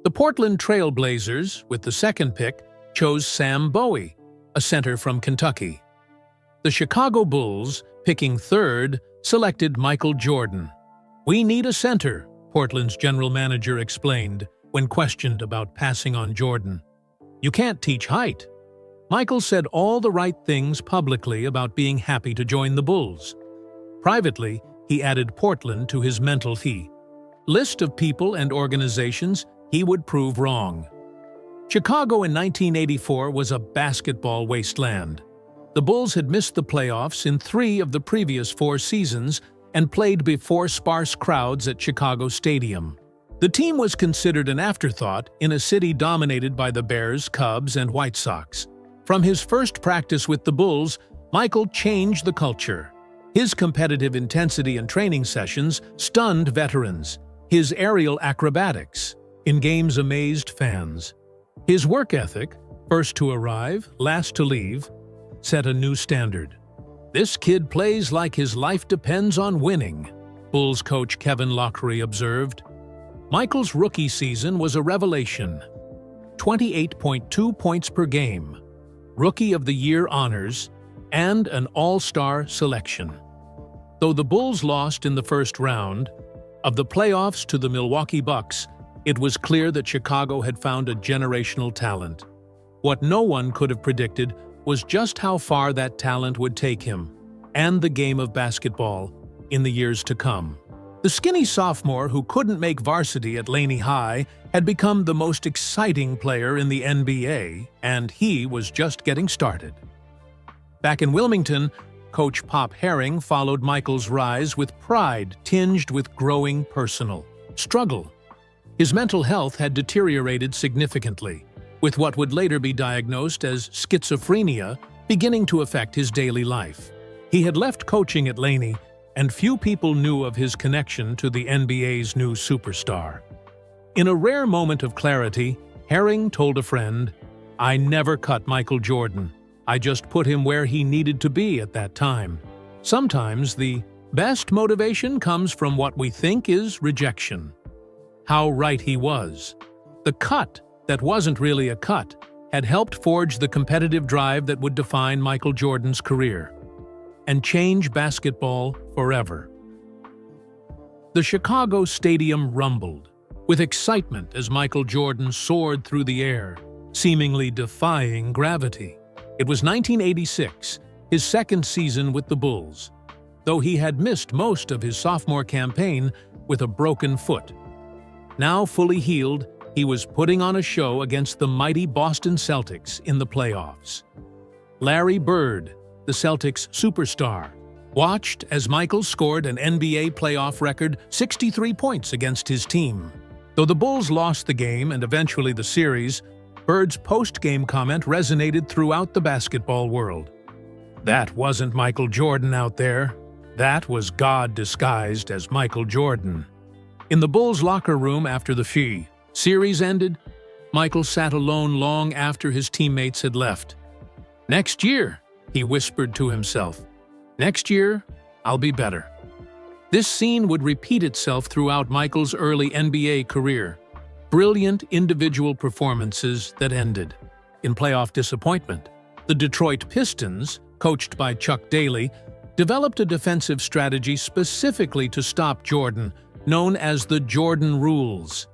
The Portland Trail Blazers, with the second pick, chose Sam Bowie, a center from Kentucky. The Chicago Bulls, picking third, selected Michael Jordan. "We need a center," Portland's general manager explained when questioned about passing on Jordan. "You can't teach height." Michael said all the right things publicly about being happy to join the Bulls. Privately, he added Portland to his mental list of people and organizations he would prove wrong. Chicago in 1984 was a basketball wasteland. The Bulls had missed the playoffs in 3 of the previous 4 seasons and played before sparse crowds at Chicago Stadium. The team was considered an afterthought in a city dominated by the Bears, Cubs, and White Sox. From his first practice with the Bulls, Michael changed the culture. His competitive intensity in training sessions stunned veterans. His aerial acrobatics in games amazed fans. His work ethic, first to arrive, last to leave, set a new standard. "This kid plays like his life depends on winning," Bulls coach Kevin Lockery observed. Michael's rookie season was a revelation. 28.2 points per game, Rookie of the Year honors, and an All-Star selection. Though the Bulls lost in the first round of the playoffs to the Milwaukee Bucks, it was clear that Chicago had found a generational talent. What no one could have predicted was just how far that talent would take him, and the game of basketball, in the years to come. The skinny sophomore who couldn't make varsity at Laney High had become the most exciting player in the NBA, and he was just getting started. Back in Wilmington, Coach Pop Herring followed Michael's rise with pride tinged with growing personal struggle. His mental health had deteriorated significantly, with what would later be diagnosed as schizophrenia beginning to affect his daily life. He had left coaching at Laney, and few people knew of his connection to the NBA's new superstar. In a rare moment of clarity, Herring told a friend, "I never cut Michael Jordan. I just put him where he needed to be at that time." Sometimes the best motivation comes from what we think is rejection. How right he was. The cut that wasn't really a cut had helped forge the competitive drive that would define Michael Jordan's career and change basketball forever. The Chicago Stadium rumbled with excitement as Michael Jordan soared through the air, seemingly defying gravity. It was 1986, his second season with the Bulls, though he had missed most of his sophomore campaign with a broken foot. Now fully healed, he was putting on a show against the mighty Boston Celtics in the playoffs. Larry Bird, the Celtics superstar, watched as Michael scored an NBA playoff record 63 points against his team. Though the Bulls lost the game and eventually the series, Bird's post-game comment resonated throughout the basketball world. "That wasn't Michael Jordan out there. That was God disguised as Michael Jordan." In the Bulls' locker room after the series ended, Michael sat alone long after his teammates had left. "Next year," he whispered to himself. "Next year, I'll be better." This scene would repeat itself throughout Michael's early NBA career. Brilliant individual performances that ended in playoff disappointment. The Detroit Pistons, coached by Chuck Daly, developed a defensive strategy specifically to stop Jordan, known as the Jordan Rules.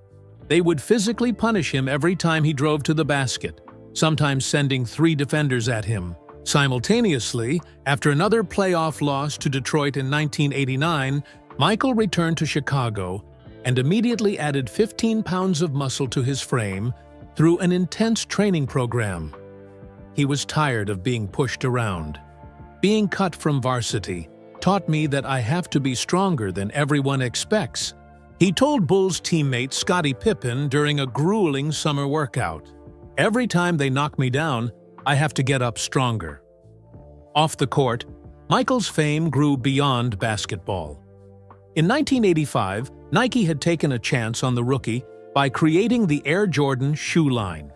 They would physically punish him every time he drove to the basket, sometimes sending 3 defenders at him. Simultaneously, after another playoff loss to Detroit in 1989, Michael returned to Chicago and immediately added 15 pounds of muscle to his frame through an intense training program. He was tired of being pushed around. Being cut from varsity taught me that I have to be stronger than everyone expects, he told Bulls teammate Scottie Pippen during a grueling summer workout. "Every time they knock me down, I have to get up stronger." Off the court, Michael's fame grew beyond basketball. In 1985, Nike had taken a chance on the rookie by creating the Air Jordan shoe line.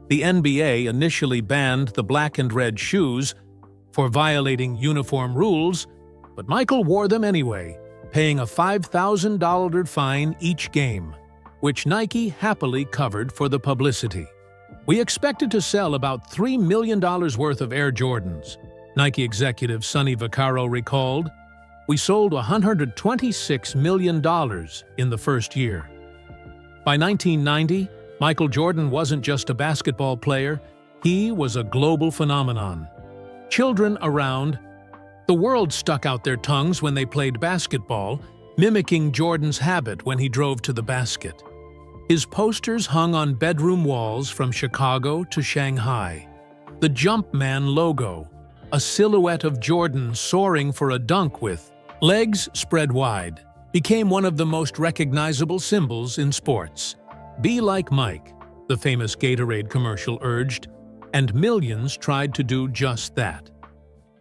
The NBA initially banned the black and red shoes for violating uniform rules, but Michael wore them anyway, paying a $5,000 fine each game, which Nike happily covered for the publicity. "We expected to sell about $3 million worth of Air Jordans," Nike executive Sonny Vaccaro recalled. "We sold $126 million in the first year." By 1990, Michael Jordan wasn't just a basketball player, he was a global phenomenon. Children around the world stuck out their tongues when they played basketball, mimicking Jordan's habit when he drove to the basket. His posters hung on bedroom walls from Chicago to Shanghai. The Jumpman logo, a silhouette of Jordan soaring for a dunk with legs spread wide, became one of the most recognizable symbols in sports. "Be like Mike," the famous Gatorade commercial urged, and millions tried to do just that.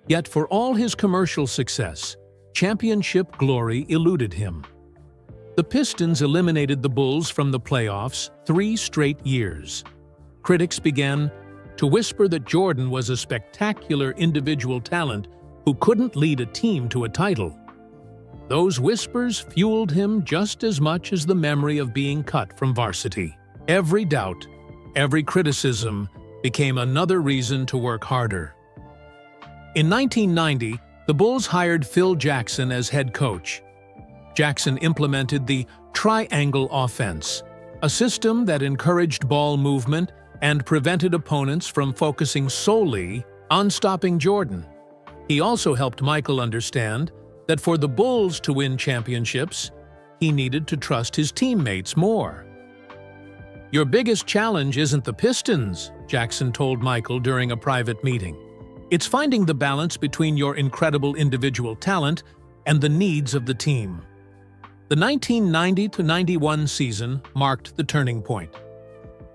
Yet for all his commercial success, championship glory eluded him. The Pistons eliminated the Bulls from the playoffs 3 straight years. Critics began to whisper that Jordan was a spectacular individual talent who couldn't lead a team to a title. Those whispers fueled him just as much as the memory of being cut from varsity. Every doubt, every criticism became another reason to work harder. In 1990, the Bulls hired Phil Jackson as head coach. Jackson implemented the triangle offense, a system that encouraged ball movement and prevented opponents from focusing solely on stopping Jordan. He also helped Michael understand that for the Bulls to win championships, he needed to trust his teammates more. "Your biggest challenge isn't the Pistons," Jackson told Michael during a private meeting. "It's finding the balance between your incredible individual talent and the needs of the team." The 1990-91 season marked the turning point.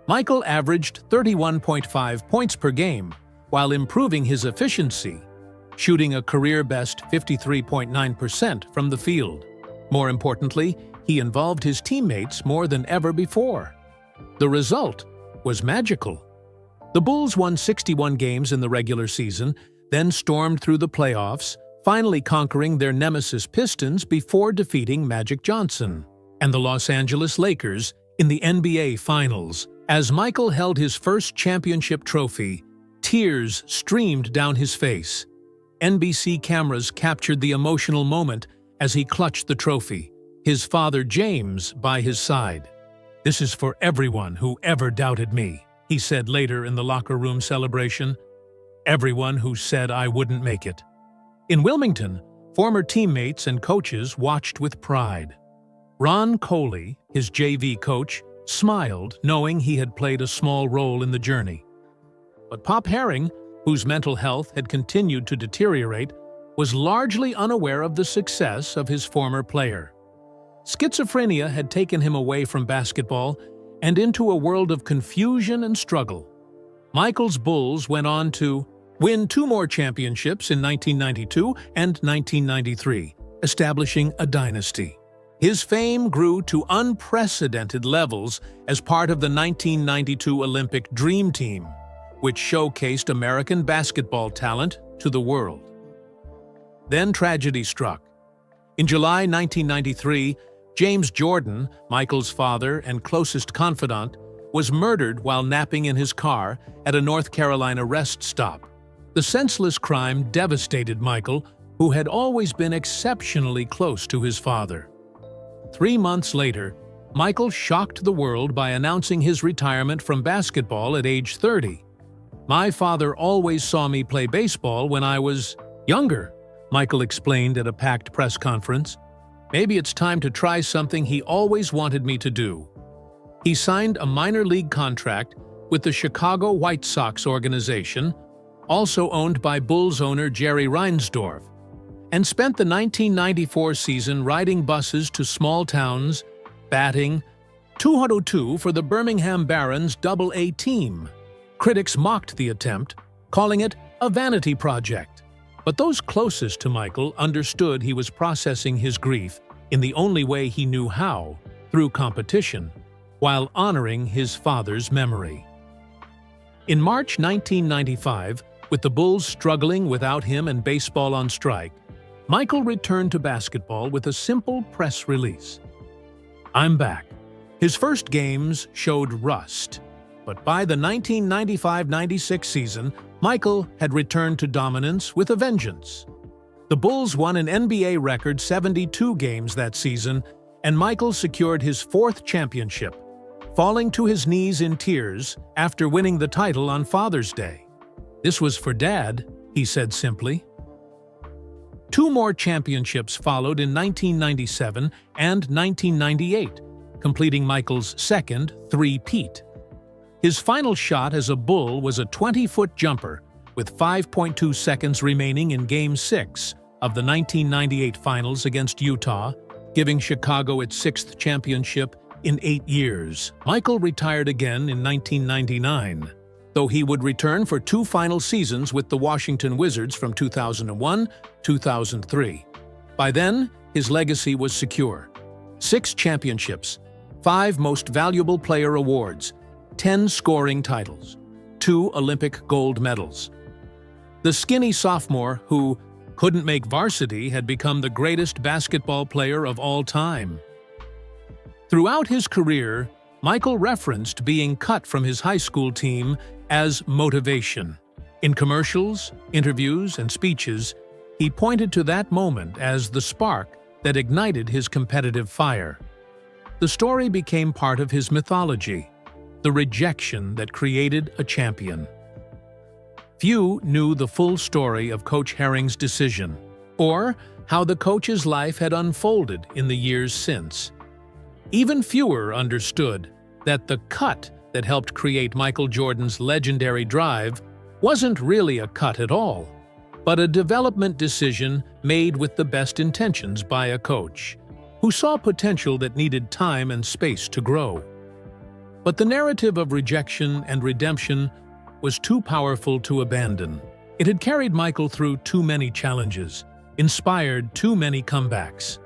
Michael averaged 31.5 points per game while improving his efficiency, shooting a career-best 53.9% from the field. More importantly, he involved his teammates more than ever before. The result was magical. The Bulls won 61 games in the regular season, then stormed through the playoffs, finally conquering their nemesis Pistons before defeating Magic Johnson and the Los Angeles Lakers in the NBA Finals. As Michael held his first championship trophy, tears streamed down his face. NBC cameras captured the emotional moment as he clutched the trophy, his father James by his side. "This is for everyone who ever doubted me," he said later in the locker room celebration. "Everyone who said I wouldn't make it." In Wilmington, former teammates and coaches watched with pride. Ron Coley, his JV coach, smiled knowing he had played a small role in the journey. But Pop Herring, whose mental health had continued to deteriorate, was largely unaware of the success of his former player. Schizophrenia had taken him away from basketball and into a world of confusion and struggle. Michael's Bulls went on to win 2 more championships in 1992 and 1993, establishing a dynasty. His fame grew to unprecedented levels as part of the 1992 Olympic Dream Team, which showcased American basketball talent to the world. Then tragedy struck. In July 1993, James Jordan, Michael's father and closest confidant, was murdered while napping in his car at a North Carolina rest stop. The senseless crime devastated Michael, who had always been exceptionally close to his father. 3 months later, Michael shocked the world by announcing his retirement from basketball at age 30. "My father always saw me play baseball when I was younger," Michael explained at a packed press conference. "Maybe it's time to try something he always wanted me to do." He signed a minor league contract with the Chicago White Sox organization, also owned by Bulls owner Jerry Reinsdorf, and spent the 1994 season riding buses to small towns, batting .202 for the Birmingham Barons Double-A team. Critics mocked the attempt, calling it a vanity project. But those closest to Michael understood he was processing his grief in the only way he knew how, through competition, while honoring his father's memory. In March 1995, with the Bulls struggling without him and baseball on strike, Michael returned to basketball with a simple press release. "I'm back." His first games showed rust, but by the 1995-96 season, Michael had returned to dominance with a vengeance. The Bulls won an NBA record 72 games that season, and Michael secured his 4th championship, falling to his knees in tears after winning the title on Father's Day. "This was for Dad," he said simply. 2 more championships followed in 1997 and 1998, completing Michael's second three-peat. His final shot as a Bull was a 20-foot jumper, with 5.2 seconds remaining in Game 6 of the 1998 Finals against Utah, giving Chicago its 6th championship in 8 years. Michael retired again in 1999, though he would return for 2 final seasons with the Washington Wizards from 2001-2003. By then, his legacy was secure. 6 championships, 5 Most Valuable Player awards, 10 scoring titles, 2 Olympic gold medals. The skinny sophomore who couldn't make varsity had become the greatest basketball player of all time. Throughout his career, Michael referenced being cut from his high school team as motivation. In commercials, interviews, and speeches, he pointed to that moment as the spark that ignited his competitive fire. The story became part of his mythology, the rejection that created a champion. Few knew the full story of Coach Herring's decision, or how the coach's life had unfolded in the years since. Even fewer understood that the cut that helped create Michael Jordan's legendary drive wasn't really a cut at all, but a development decision made with the best intentions by a coach, who saw potential that needed time and space to grow. But the narrative of rejection and redemption was too powerful to abandon. It had carried Michael through too many challenges, inspired too many comebacks.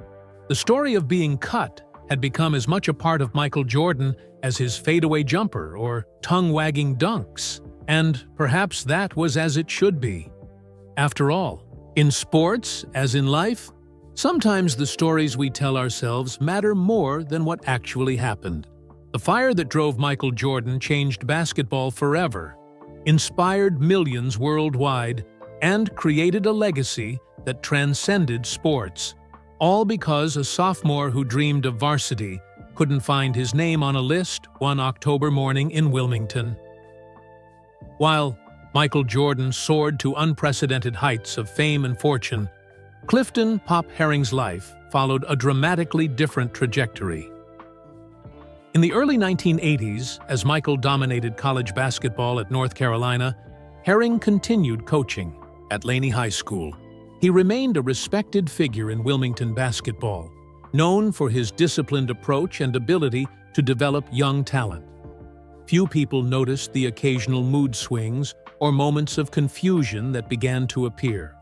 The story of being cut had become as much a part of Michael Jordan as his fadeaway jumper or tongue-wagging dunks, and perhaps that was as it should be. After all, in sports, as in life, sometimes the stories we tell ourselves matter more than what actually happened. The fire that drove Michael Jordan changed basketball forever, inspired millions worldwide, and created a legacy that transcended sports. All because a sophomore who dreamed of varsity couldn't find his name on a list one October morning in Wilmington. While Michael Jordan soared to unprecedented heights of fame and fortune, Clifton "Pop" Herring's life followed a dramatically different trajectory. In the early 1980s, as Michael dominated college basketball at North Carolina, Herring continued coaching at Laney High School. He remained a respected figure in Wilmington basketball, known for his disciplined approach and ability to develop young talent. Few people noticed the occasional mood swings or moments of confusion that began to appear.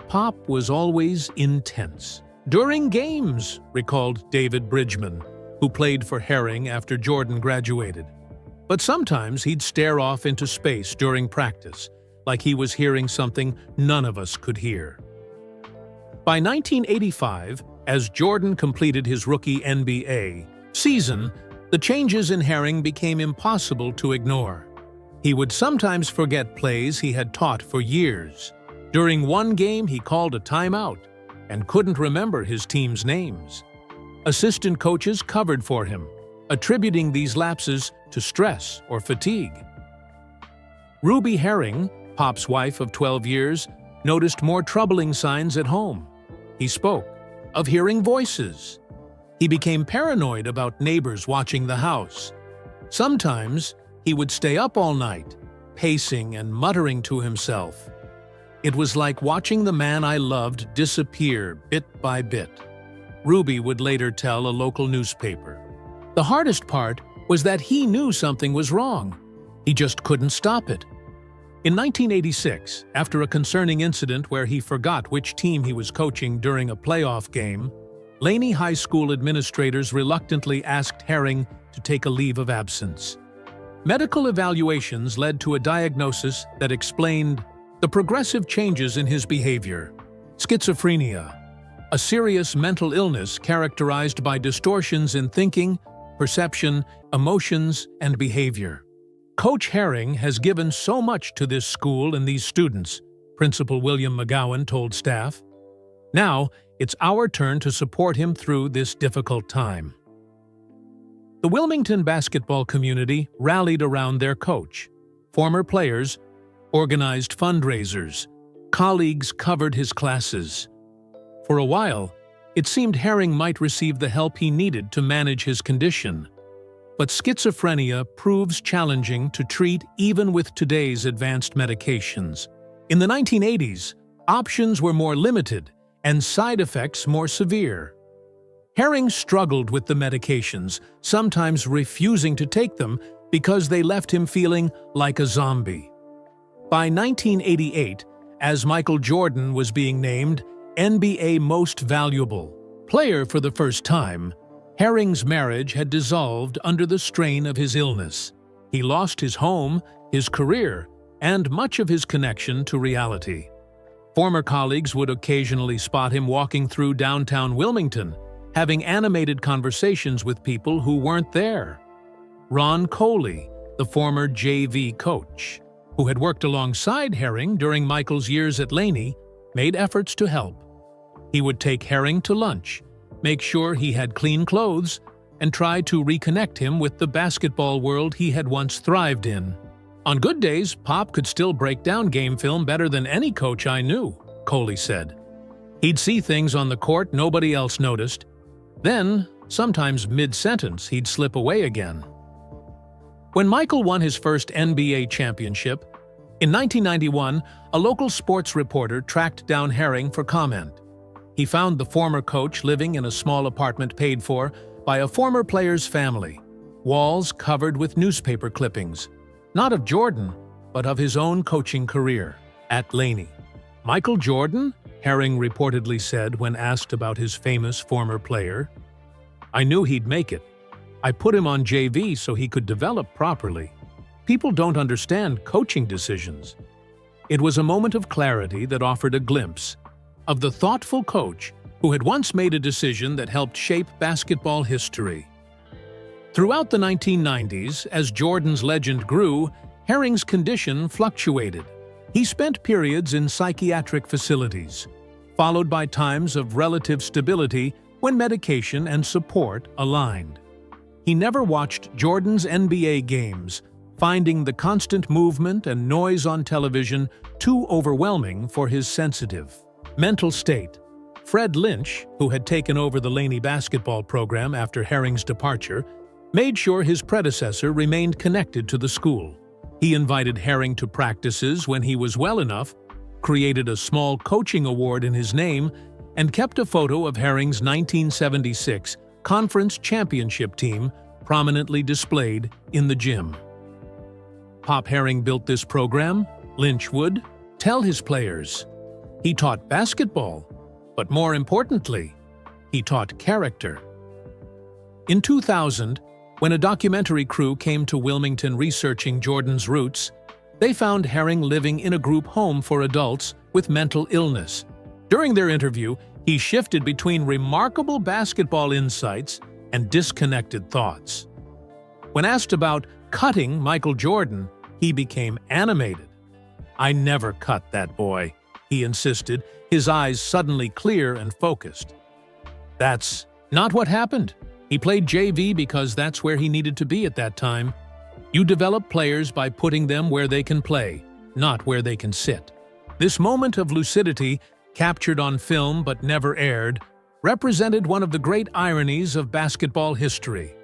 Pop was always intense, During games, recalled David Bridgman, who played for Herring after Jordan graduated. But sometimes he'd stare off into space during practice, like he was hearing something none of us could hear. By 1985, as Jordan completed his rookie NBA season, the changes in Herring became impossible to ignore. He would sometimes forget plays he had taught for years. During one game, he called a timeout and couldn't remember his team's names. Assistant coaches covered for him, attributing these lapses to stress or fatigue. Ruby Herring, Pop's wife of 12 years, noticed more troubling signs at home. He spoke of hearing voices. He became paranoid about neighbors watching the house. Sometimes he would stay up all night, pacing and muttering to himself. It was like watching the man I loved disappear bit by bit, Ruby would later tell a local newspaper. The hardest part was that he knew something was wrong. He just couldn't stop it. In 1986, after a concerning incident where he forgot which team he was coaching during a playoff game, Laney High School administrators reluctantly asked Herring to take a leave of absence. Medical evaluations led to a diagnosis that explained the progressive changes in his behavior: schizophrenia, a serious mental illness characterized by distortions in thinking, perception, emotions, and behavior. Coach Herring has given so much to this school and these students, Principal William McGowan told staff. Now, it's our turn to support him through this difficult time. The Wilmington basketball community rallied around their coach. Former players organized fundraisers. Colleagues covered his classes. For a while, it seemed Herring might receive the help he needed to manage his condition. But schizophrenia proves challenging to treat even with today's advanced medications. In the 1980s, options were more limited and side effects more severe. Herring struggled with the medications, sometimes refusing to take them because they left him feeling like a zombie. By 1988, as Michael Jordan was being named NBA Most Valuable Player for the first time, Herring's marriage had dissolved under the strain of his illness. He lost his home, his career, and much of his connection to reality. Former colleagues would occasionally spot him walking through downtown Wilmington, having animated conversations with people who weren't there. Ron Coley, the former JV coach, who had worked alongside Herring during Michael's years at Laney, made efforts to help. He would take Herring to lunch, make sure he had clean clothes, and try to reconnect him with the basketball world he had once thrived in. On good days, Pop could still break down game film better than any coach I knew, Coley said. He'd see things on the court nobody else noticed. Then, sometimes mid-sentence, he'd slip away again. When Michael won his first NBA championship, in 1991, a local sports reporter tracked down Herring for comment. He found the former coach living in a small apartment paid for by a former player's family, walls covered with newspaper clippings, not of Jordan, but of his own coaching career at Laney. Michael Jordan? Herring reportedly said when asked about his famous former player. I knew he'd make it. I put him on JV so he could develop properly. People don't understand coaching decisions. It was a moment of clarity that offered a glimpse of the thoughtful coach who had once made a decision that helped shape basketball history. Throughout the 1990s, as Jordan's legend grew, Herring's condition fluctuated. He spent periods in psychiatric facilities, followed by times of relative stability when medication and support aligned. He never watched Jordan's NBA games, finding the constant movement and noise on television too overwhelming for his sensitive mental state. Fred Lynch, who had taken over the Laney basketball program after Herring's departure, made sure his predecessor remained connected to the school. He invited Herring to practices when he was well enough, created a small coaching award in his name, and kept a photo of Herring's 1976 conference championship team prominently displayed in the gym. Pop Herring built this program, Lynch would tell his players. He taught basketball, but more importantly, he taught character. In 2000, when a documentary crew came to Wilmington researching Jordan's roots, they found Herring living in a group home for adults with mental illness. During their interview, he shifted between remarkable basketball insights and disconnected thoughts. When asked about cutting Michael Jordan, he became animated. "I never cut that boy," he insisted, his eyes suddenly clear and focused. "That's not what happened. He played JV because that's where he needed to be at that time. You develop players by putting them where they can play, not where they can sit." This moment of lucidity, captured on film but never aired, represented one of the great ironies of basketball history.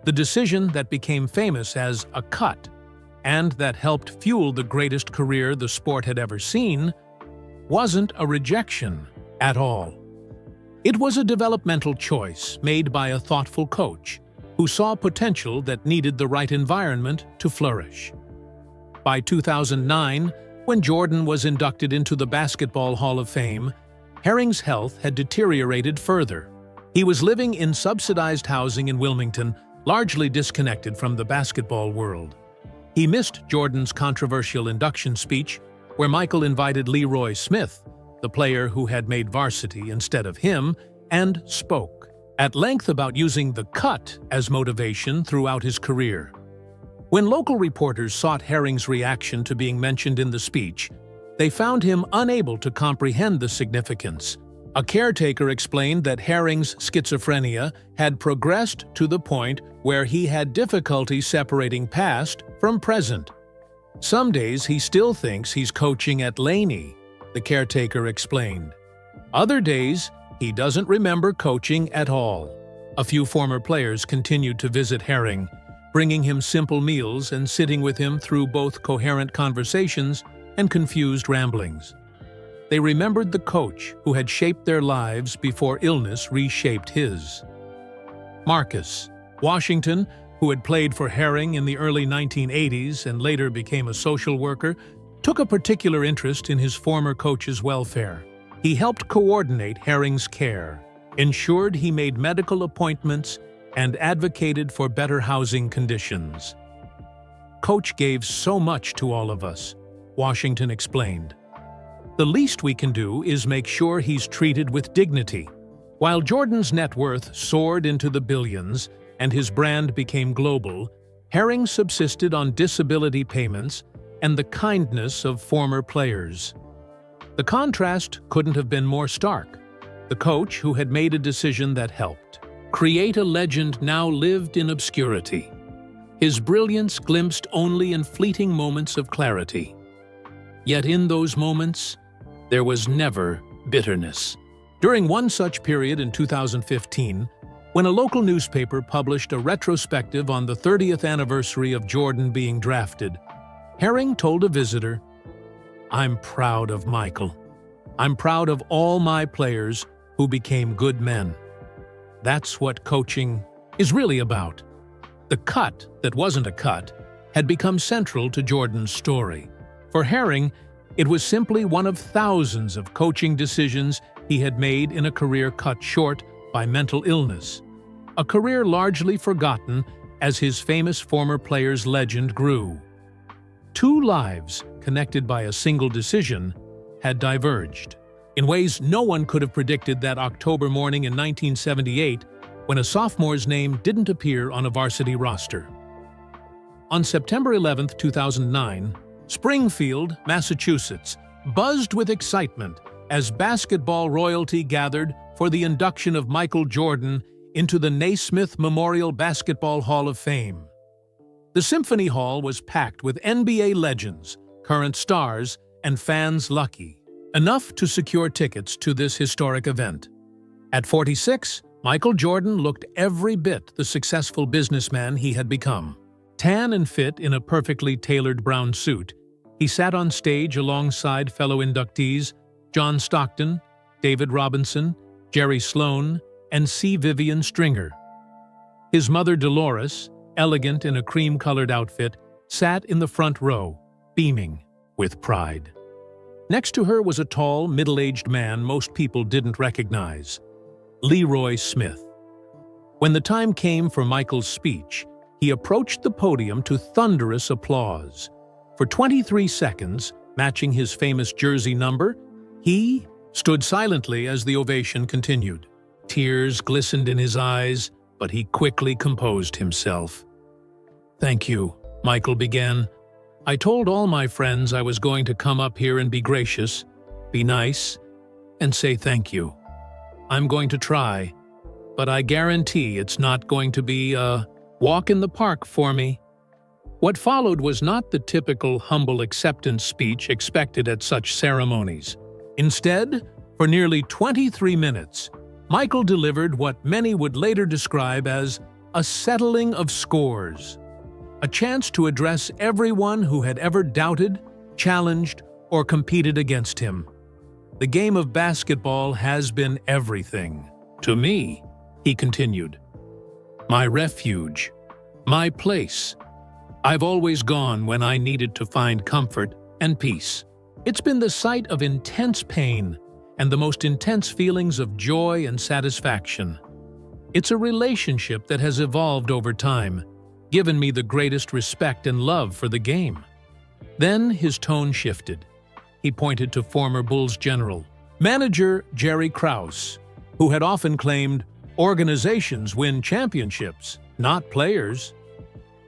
The decision that became famous as a cut, and that helped fuel the greatest career the sport had ever seen, wasn't a rejection at all. It was a developmental choice made by a thoughtful coach who saw potential that needed the right environment to flourish. By 2009, when Jordan was inducted into the Basketball Hall of Fame, Herring's health had deteriorated further. He was living in subsidized housing in Wilmington, largely disconnected from the basketball world. He missed Jordan's controversial induction speech, where Michael invited Leroy Smith, the player who had made varsity instead of him, and spoke at length about using the cut as motivation throughout his career. When local reporters sought Herring's reaction to being mentioned in the speech, they found him unable to comprehend the significance. A caretaker explained that Herring's schizophrenia had progressed to the point where he had difficulty separating past from present. "Some days he still thinks he's coaching at Laney," the caretaker explained. "Other days, he doesn't remember coaching at all." A few former players continued to visit Herring, bringing him simple meals and sitting with him through both coherent conversations and confused ramblings. They remembered the coach who had shaped their lives before illness reshaped his. Marcus Washington, who had played for Herring in the early 1980s and later became a social worker, took a particular interest in his former coach's welfare. He helped coordinate Herring's care, ensured he made medical appointments, and advocated for better housing conditions. "Coach gave so much to all of us," Washington explained. "The least we can do is make sure he's treated with dignity." While Jordan's net worth soared into the billions and his brand became global, Herring subsisted on disability payments and the kindness of former players. The contrast couldn't have been more stark. The coach who had made a decision that helped create a legend now lived in obscurity. His brilliance glimpsed only in fleeting moments of clarity. Yet in those moments, there was never bitterness. During one such period in 2015, when a local newspaper published a retrospective on the 30th anniversary of Jordan being drafted, Herring told a visitor, "I'm proud of Michael. I'm proud of all my players who became good men." That's what coaching is really about. The cut that wasn't a cut had become central to Jordan's story. For Herring, it was simply one of thousands of coaching decisions he had made in a career cut short by mental illness, a career largely forgotten as his famous former player's legend grew. Two lives, connected by a single decision, had diverged in ways no one could have predicted that October morning in 1978 when a sophomore's name didn't appear on a varsity roster. On September 11, 2009, Springfield, Massachusetts, buzzed with excitement as basketball royalty gathered for the induction of Michael Jordan into the Naismith Memorial Basketball Hall of Fame. The Symphony Hall was packed with NBA legends, current stars, and fans lucky enough to secure tickets to this historic event. At 46, Michael Jordan looked every bit the successful businessman he had become. Tan and fit in a perfectly tailored brown suit, he sat on stage alongside fellow inductees John Stockton, David Robinson, Jerry Sloan, and C. Vivian Stringer. His mother Dolores, elegant in a cream-colored outfit, sat in the front row, beaming with pride. Next to her was a tall, middle-aged man most people didn't recognize. Leroy Smith. When the time came for Michael's speech, he approached the podium to thunderous applause. For 23 seconds, matching his famous jersey number, he stood silently as the ovation continued. Tears glistened in his eyes, but he quickly composed himself. "Thank you," Michael began. "I told all my friends I was going to come up here and be gracious, be nice, and say thank you. I'm going to try, but I guarantee it's not going to be a walk in the park for me." What followed was not the typical humble acceptance speech expected at such ceremonies. Instead, for nearly 23 minutes, Michael delivered what many would later describe as a settling of scores, a chance to address everyone who had ever doubted, challenged, or competed against him. "The game of basketball has been everything to me," he continued. "My refuge, my place. I've always gone when I needed to find comfort and peace. It's been the site of intense pain and the most intense feelings of joy and satisfaction. It's a relationship that has evolved over time, given me the greatest respect and love for the game." Then his tone shifted. He pointed to former Bulls general, manager Jerry Krause, who had often claimed, "Organizations win championships, not players."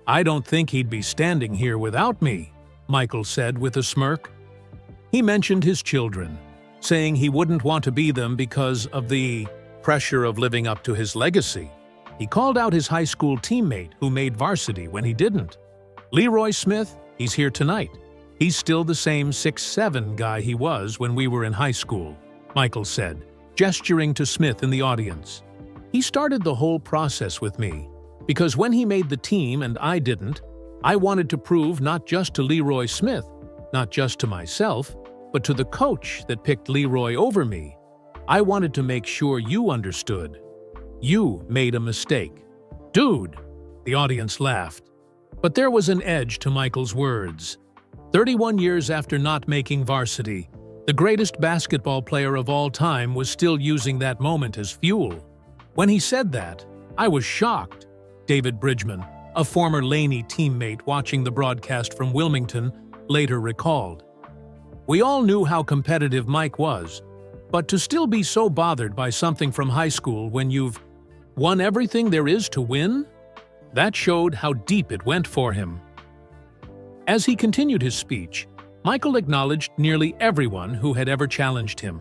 "I don't think he'd be standing here without me," Michael said with a smirk. He mentioned his children, saying he wouldn't want to be them because of the pressure of living up to his legacy. He called out his high school teammate who made varsity when he didn't. "Leroy Smith, he's here tonight. He's still the same 6'7" guy he was when we were in high school," Michael said, gesturing to Smith in the audience. "He started the whole process with me, because when he made the team and I didn't, I wanted to prove not just to Leroy Smith, not just to myself, but to the coach that picked Leroy over me. I wanted to make sure you understood. You made a mistake." "Dude!" The audience laughed. But there was an edge to Michael's words. 31 years after not making varsity, the greatest basketball player of all time was still using that moment as fuel. "When he said that, I was shocked," David Bridgman, a former Laney teammate watching the broadcast from Wilmington, later recalled. "We all knew how competitive Mike was, but to still be so bothered by something from high school when you've won everything there is to win? That showed how deep it went for him." As he continued his speech, Michael acknowledged nearly everyone who had ever challenged him,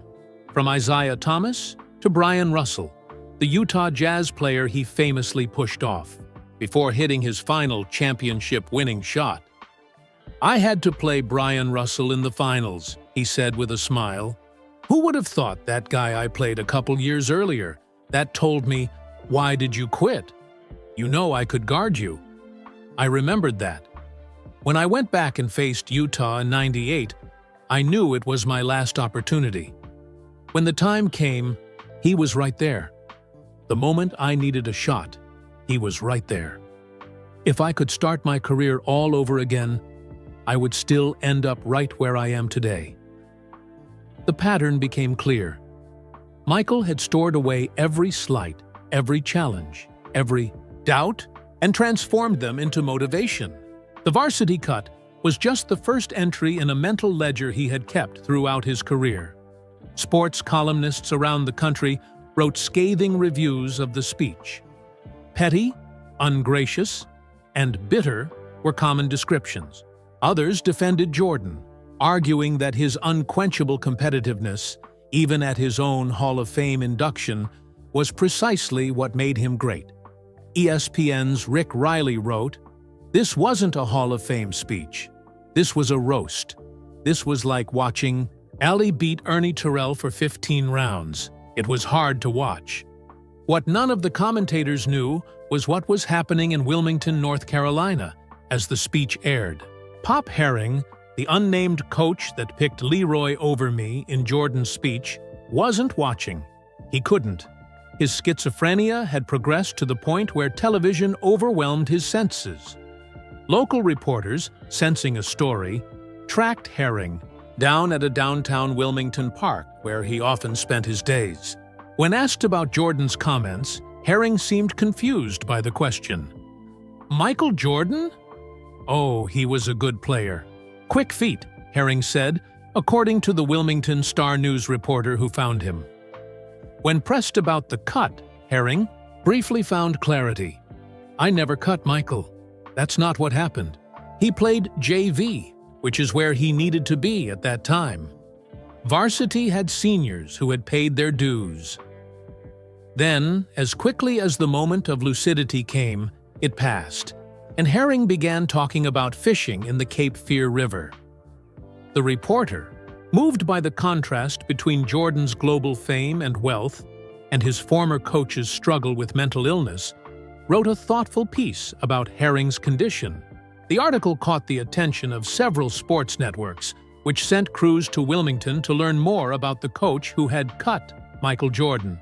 from Isaiah Thomas to Brian Russell, the Utah Jazz player he famously pushed off, before hitting his final championship-winning shot. "I had to play Brian Russell in the finals," he said with a smile. "Who would have thought that guy I played a couple years earlier, that told me, 'Why did you quit? You know I could guard you.' I remembered that. When I went back and faced Utah in '98, I knew it was my last opportunity. When the time came, he was right there. The moment I needed a shot, he was right there. If I could start my career all over again, I would still end up right where I am today." The pattern became clear. Michael had stored away every slight, every challenge, every doubt, and transformed them into motivation. The varsity cut was just the first entry in a mental ledger he had kept throughout his career. Sports columnists around the country wrote scathing reviews of the speech. Petty, ungracious, and bitter were common descriptions. Others defended Jordan, arguing that his unquenchable competitiveness, even at his own Hall of Fame induction, was precisely what made him great. ESPN's Rick Riley wrote, "This wasn't a Hall of Fame speech. This was a roast. This was like watching Ali beat Ernie Terrell for 15 rounds. It was hard to watch." What none of the commentators knew was what was happening in Wilmington, North Carolina, as the speech aired. Pop Herring, the unnamed coach that picked Leroy over me in Jordan's speech, wasn't watching. He couldn't. His schizophrenia had progressed to the point where television overwhelmed his senses. Local reporters, sensing a story, tracked Herring down at a downtown Wilmington park where he often spent his days. When asked about Jordan's comments, Herring seemed confused by the question. Michael Jordan? Oh, he was a good player. Quick feet, Herring said, according to the Wilmington Star News reporter who found him. When pressed about the cut, Herring briefly found clarity. I never cut Michael. That's not what happened. He played JV, which is where he needed to be at that time. Varsity had seniors who had paid their dues. Then, as quickly as the moment of lucidity came, it passed, and Herring began talking about fishing in the Cape Fear River. The reporter, moved by the contrast between Jordan's global fame and wealth and his former coach's struggle with mental illness, wrote a thoughtful piece about Herring's condition. The article caught the attention of several sports networks, which sent crews to Wilmington to learn more about the coach who had cut Michael Jordan.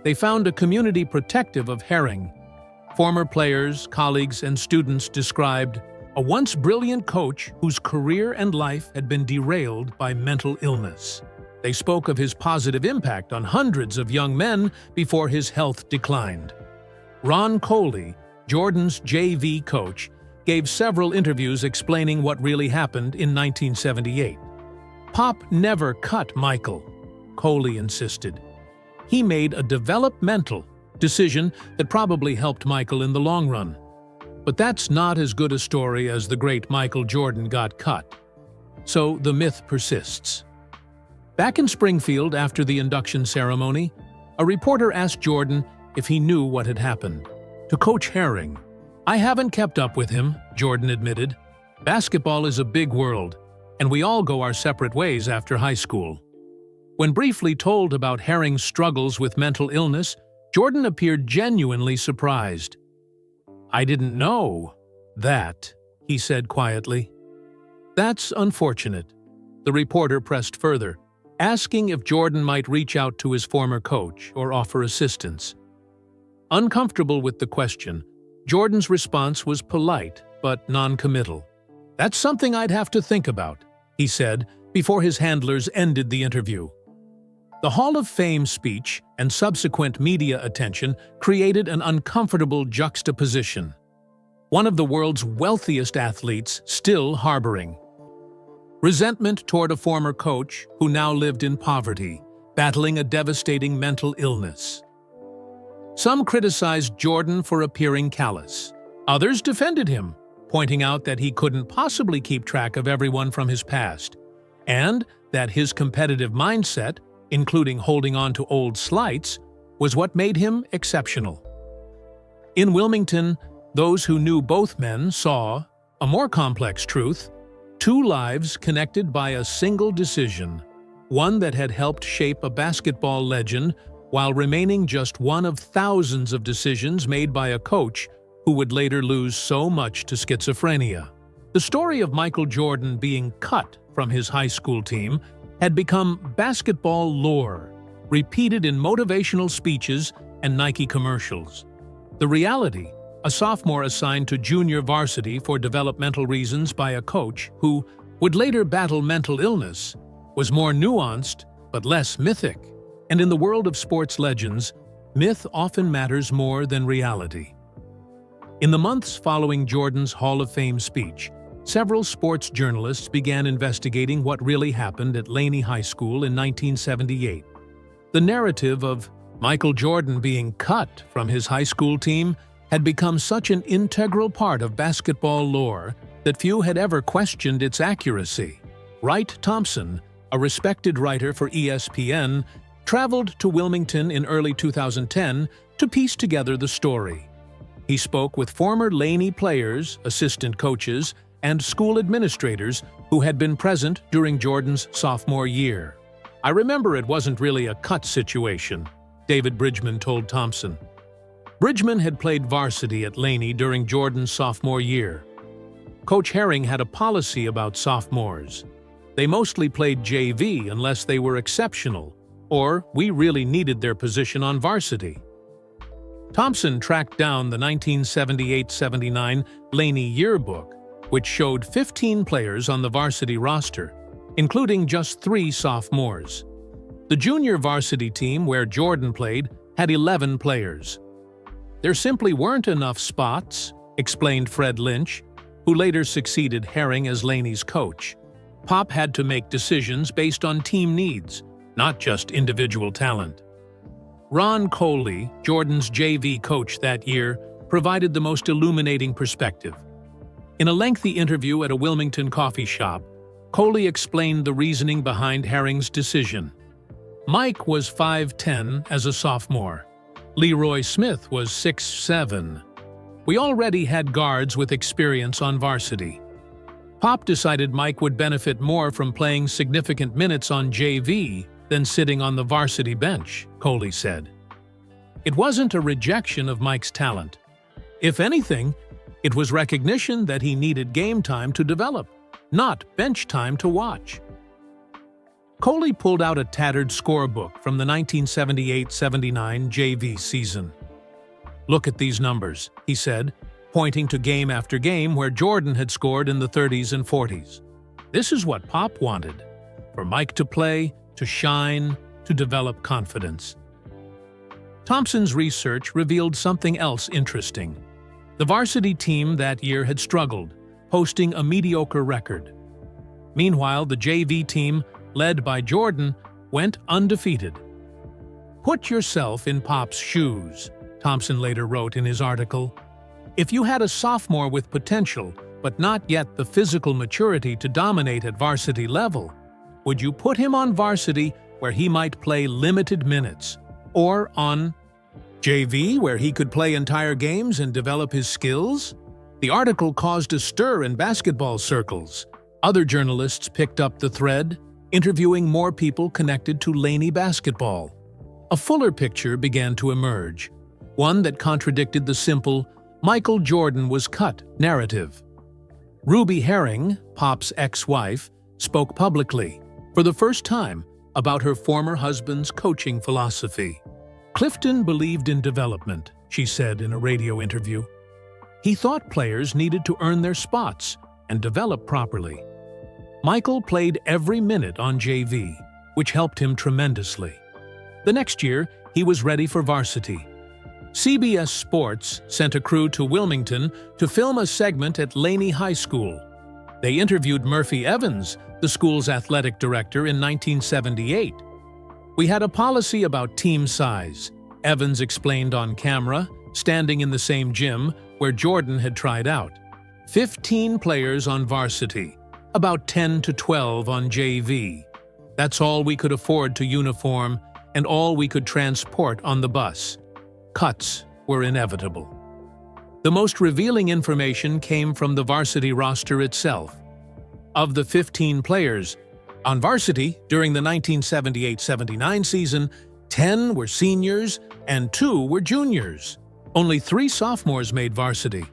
They found a community protective of Herring. Former players, colleagues, and students described a once brilliant coach whose career and life had been derailed by mental illness. They spoke of his positive impact on hundreds of young men before his health declined. Ron Coley, Jordan's JV coach, gave several interviews explaining what really happened in 1978. Pop never cut Michael, Coley insisted. He made a developmental decision that probably helped Michael in the long run. But that's not as good a story as the great Michael Jordan got cut. So the myth persists. Back in Springfield after the induction ceremony, a reporter asked Jordan if he knew what had happened. To Coach Herring, I haven't kept up with him, Jordan admitted. Basketball is a big world, and we all go our separate ways after high school. When briefly told about Herring's struggles with mental illness, Jordan appeared genuinely surprised. I didn't know that, he said quietly. That's unfortunate. The reporter pressed further, asking if Jordan might reach out to his former coach or offer assistance. Uncomfortable with the question, Jordan's response was polite but non-committal. That's something I'd have to think about, he said before his handlers ended the interview. The Hall of Fame speech and subsequent media attention created an uncomfortable juxtaposition. One of the world's wealthiest athletes still harboring resentment toward a former coach who now lived in poverty, battling a devastating mental illness. Some criticized Jordan for appearing callous. Others defended him, pointing out that he couldn't possibly keep track of everyone from his past, and that his competitive mindset, including holding on to old slights, was what made him exceptional. In Wilmington, those who knew both men saw a more complex truth: two lives connected by a single decision, one that had helped shape a basketball legend while remaining just one of thousands of decisions made by a coach who would later lose so much to schizophrenia. The story of Michael Jordan being cut from his high school team had become basketball lore, repeated in motivational speeches and Nike commercials. The reality, a sophomore assigned to junior varsity for developmental reasons by a coach who would later battle mental illness, was more nuanced but less mythic. And in the world of sports legends, myth often matters more than reality. In the months following Jordan's Hall of Fame speech, several sports journalists began investigating what really happened at Laney High School in 1978. The narrative of Michael Jordan being cut from his high school team had become such an integral part of basketball lore that few had ever questioned its accuracy. Wright Thompson, a respected writer for ESPN, traveled to Wilmington in early 2010 to piece together the story. He spoke with former Laney players, assistant coaches, and school administrators who had been present during Jordan's sophomore year. I remember it wasn't really a cut situation, David Bridgman told Thompson. Bridgman had played varsity at Laney during Jordan's sophomore year. Coach Herring had a policy about sophomores. They mostly played JV unless they were exceptional, or we really needed their position on varsity. Thompson tracked down the 1978-79 Laney yearbook, which showed 15 players on the varsity roster, including just 3 sophomores. The junior varsity team where Jordan played had 11 players. There simply weren't enough spots, explained Fred Lynch, who later succeeded Herring as Laney's coach. Pop had to make decisions based on team needs, not just individual talent. Ron Coley, Jordan's JV coach that year, provided the most illuminating perspective. In a lengthy interview at a Wilmington coffee shop, Coley explained the reasoning behind Herring's decision. Mike was 5'10" as a sophomore. Leroy Smith was 6'7". We already had guards with experience on varsity. Pop decided Mike would benefit more from playing significant minutes on JV than sitting on the varsity bench, Coley said. It wasn't a rejection of Mike's talent. If anything, it was recognition that he needed game time to develop, not bench time to watch. Coley pulled out a tattered scorebook from the 1978-79 JV season. "Look at these numbers," he said, pointing to game after game where Jordan had scored in the 30s and 40s. This is what Pop wanted, for Mike to play, to shine, to develop confidence. Thompson's research revealed something else interesting. The varsity team that year had struggled, posting a mediocre record. Meanwhile, the JV team, led by Jordan, went undefeated. "Put yourself in Pop's shoes," Thompson later wrote in his article. "If you had a sophomore with potential, but not yet the physical maturity to dominate at varsity level, would you put him on varsity where he might play limited minutes, or on JV where he could play entire games and develop his skills?" The article caused a stir in basketball circles. Other journalists picked up the thread, interviewing more people connected to Laney basketball. A fuller picture began to emerge, one that contradicted the simple "Michael Jordan was cut" narrative. Ruby Herring, Pop's ex-wife, spoke publicly, for the first time, about her former husband's coaching philosophy. "Clifton believed in development," she said in a radio interview. "He thought players needed to earn their spots and develop properly. Michael played every minute on JV, which helped him tremendously. The next year, he was ready for varsity. CBS Sports sent a crew to Wilmington to film a segment at Laney High School. They interviewed Murphy Evans, the school's athletic director, in 1978. "We had a policy about team size," Evans explained on camera, standing in the same gym where Jordan had tried out. 15 players on varsity, about 10 to 12 on JV. That's all we could afford to uniform and all we could transport on the bus. Cuts were inevitable. The most revealing information came from the varsity roster itself. Of the 15 players on varsity during the 1978-79 season, 10 were seniors and 2 were juniors. Only 3 sophomores made varsity,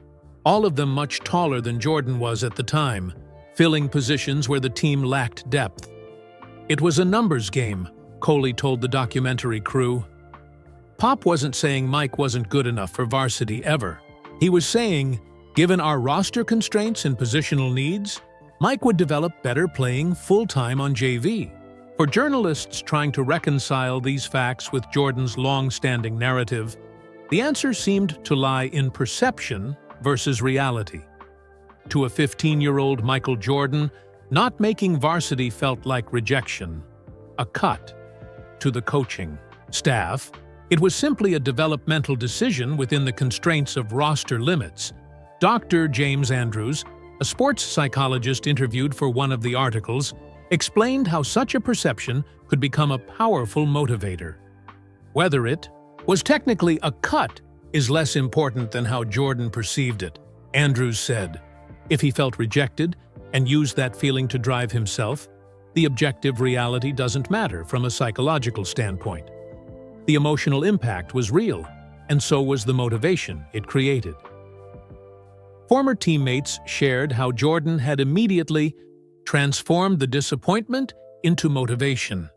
all of them much taller than Jordan was at the time, filling positions where the team lacked depth. "It was a numbers game," Coley told the documentary crew. Pop wasn't saying Mike wasn't good enough for varsity ever. He was saying, given our roster constraints and positional needs, Mike would develop better playing full-time on JV. For journalists trying to reconcile these facts with Jordan's long-standing narrative, the answer seemed to lie in perception versus reality. To a 15-year-old Michael Jordan, not making varsity felt like rejection, a cut. To the coaching staff, it was simply a developmental decision within the constraints of roster limits. Dr. James Andrews, a sports psychologist interviewed for one of the articles, explained how such a perception could become a powerful motivator. Whether it was technically a cut is less important than how Jordan perceived it, Andrews said. If he felt rejected and used that feeling to drive himself, the objective reality doesn't matter from a psychological standpoint. The emotional impact was real, and so was the motivation it created. Former teammates shared how Jordan had immediately transformed the disappointment into motivation.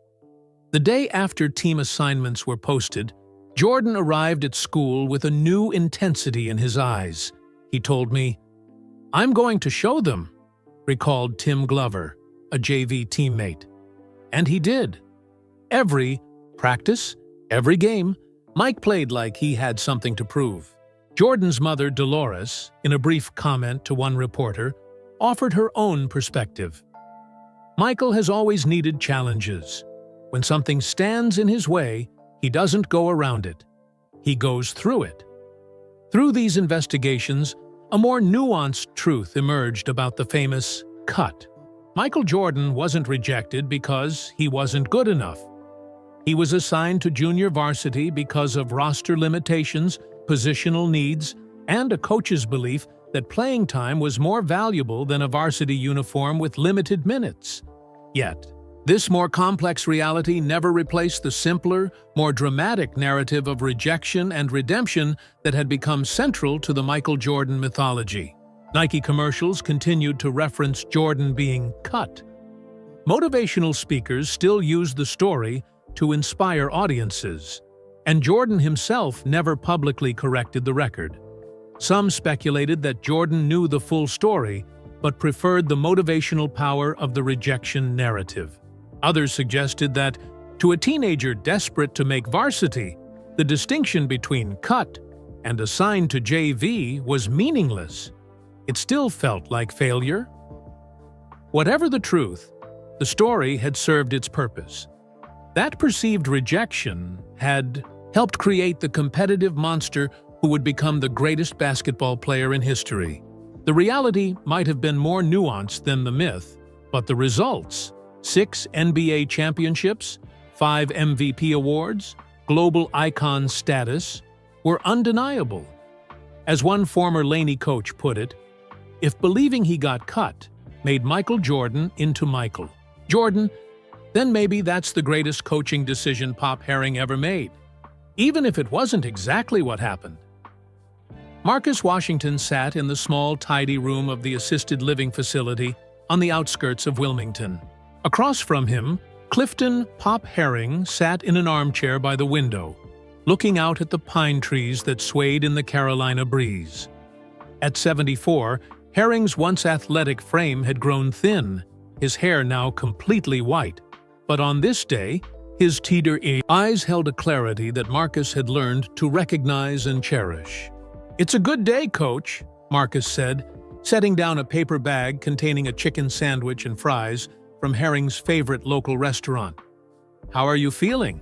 The day after team assignments were posted, Jordan arrived at school with a new intensity in his eyes. He told me, "I'm going to show them," recalled Tim Glover, a JV teammate. And he did. Every practice, every game, Mike played like he had something to prove. Jordan's mother, Dolores, in a brief comment to one reporter, offered her own perspective. Michael has always needed challenges. When something stands in his way, he doesn't go around it. He goes through it. Through these investigations, a more nuanced truth emerged about the famous cut. Michael Jordan wasn't rejected because he wasn't good enough. He was assigned to junior varsity because of roster limitations, positional needs, and a coach's belief that playing time was more valuable than a varsity uniform with limited minutes. Yet, this more complex reality never replaced the simpler, more dramatic narrative of rejection and redemption that had become central to the Michael Jordan mythology. Nike commercials continued to reference Jordan being cut. Motivational speakers still used the story to inspire audiences, and Jordan himself never publicly corrected the record. Some speculated that Jordan knew the full story, but preferred the motivational power of the rejection narrative. Others suggested that, to a teenager desperate to make varsity, the distinction between cut and assigned to JV was meaningless. It still felt like failure. Whatever the truth, the story had served its purpose. That perceived rejection had helped create the competitive monster who would become the greatest basketball player in history. The reality might have been more nuanced than the myth, but the results, 6 NBA championships, 5 MVP awards, global icon status, were undeniable. As one former Laney coach put it, if believing he got cut made Michael Jordan into Michael Jordan, then maybe that's the greatest coaching decision Pop Herring ever made, even if it wasn't exactly what happened. Marcus Washington sat in the small, tidy room of the assisted living facility on the outskirts of Wilmington. Across from him, Clifton Pop Herring sat in an armchair by the window, looking out at the pine trees that swayed in the Carolina breeze. At 74, Herring's once athletic frame had grown thin, his hair now completely white. But on this day, his teeter-eyed eyes held a clarity that Marcus had learned to recognize and cherish. "It's a good day, Coach," Marcus said, setting down a paper bag containing a chicken sandwich and fries from Herring's favorite local restaurant. "How are you feeling?"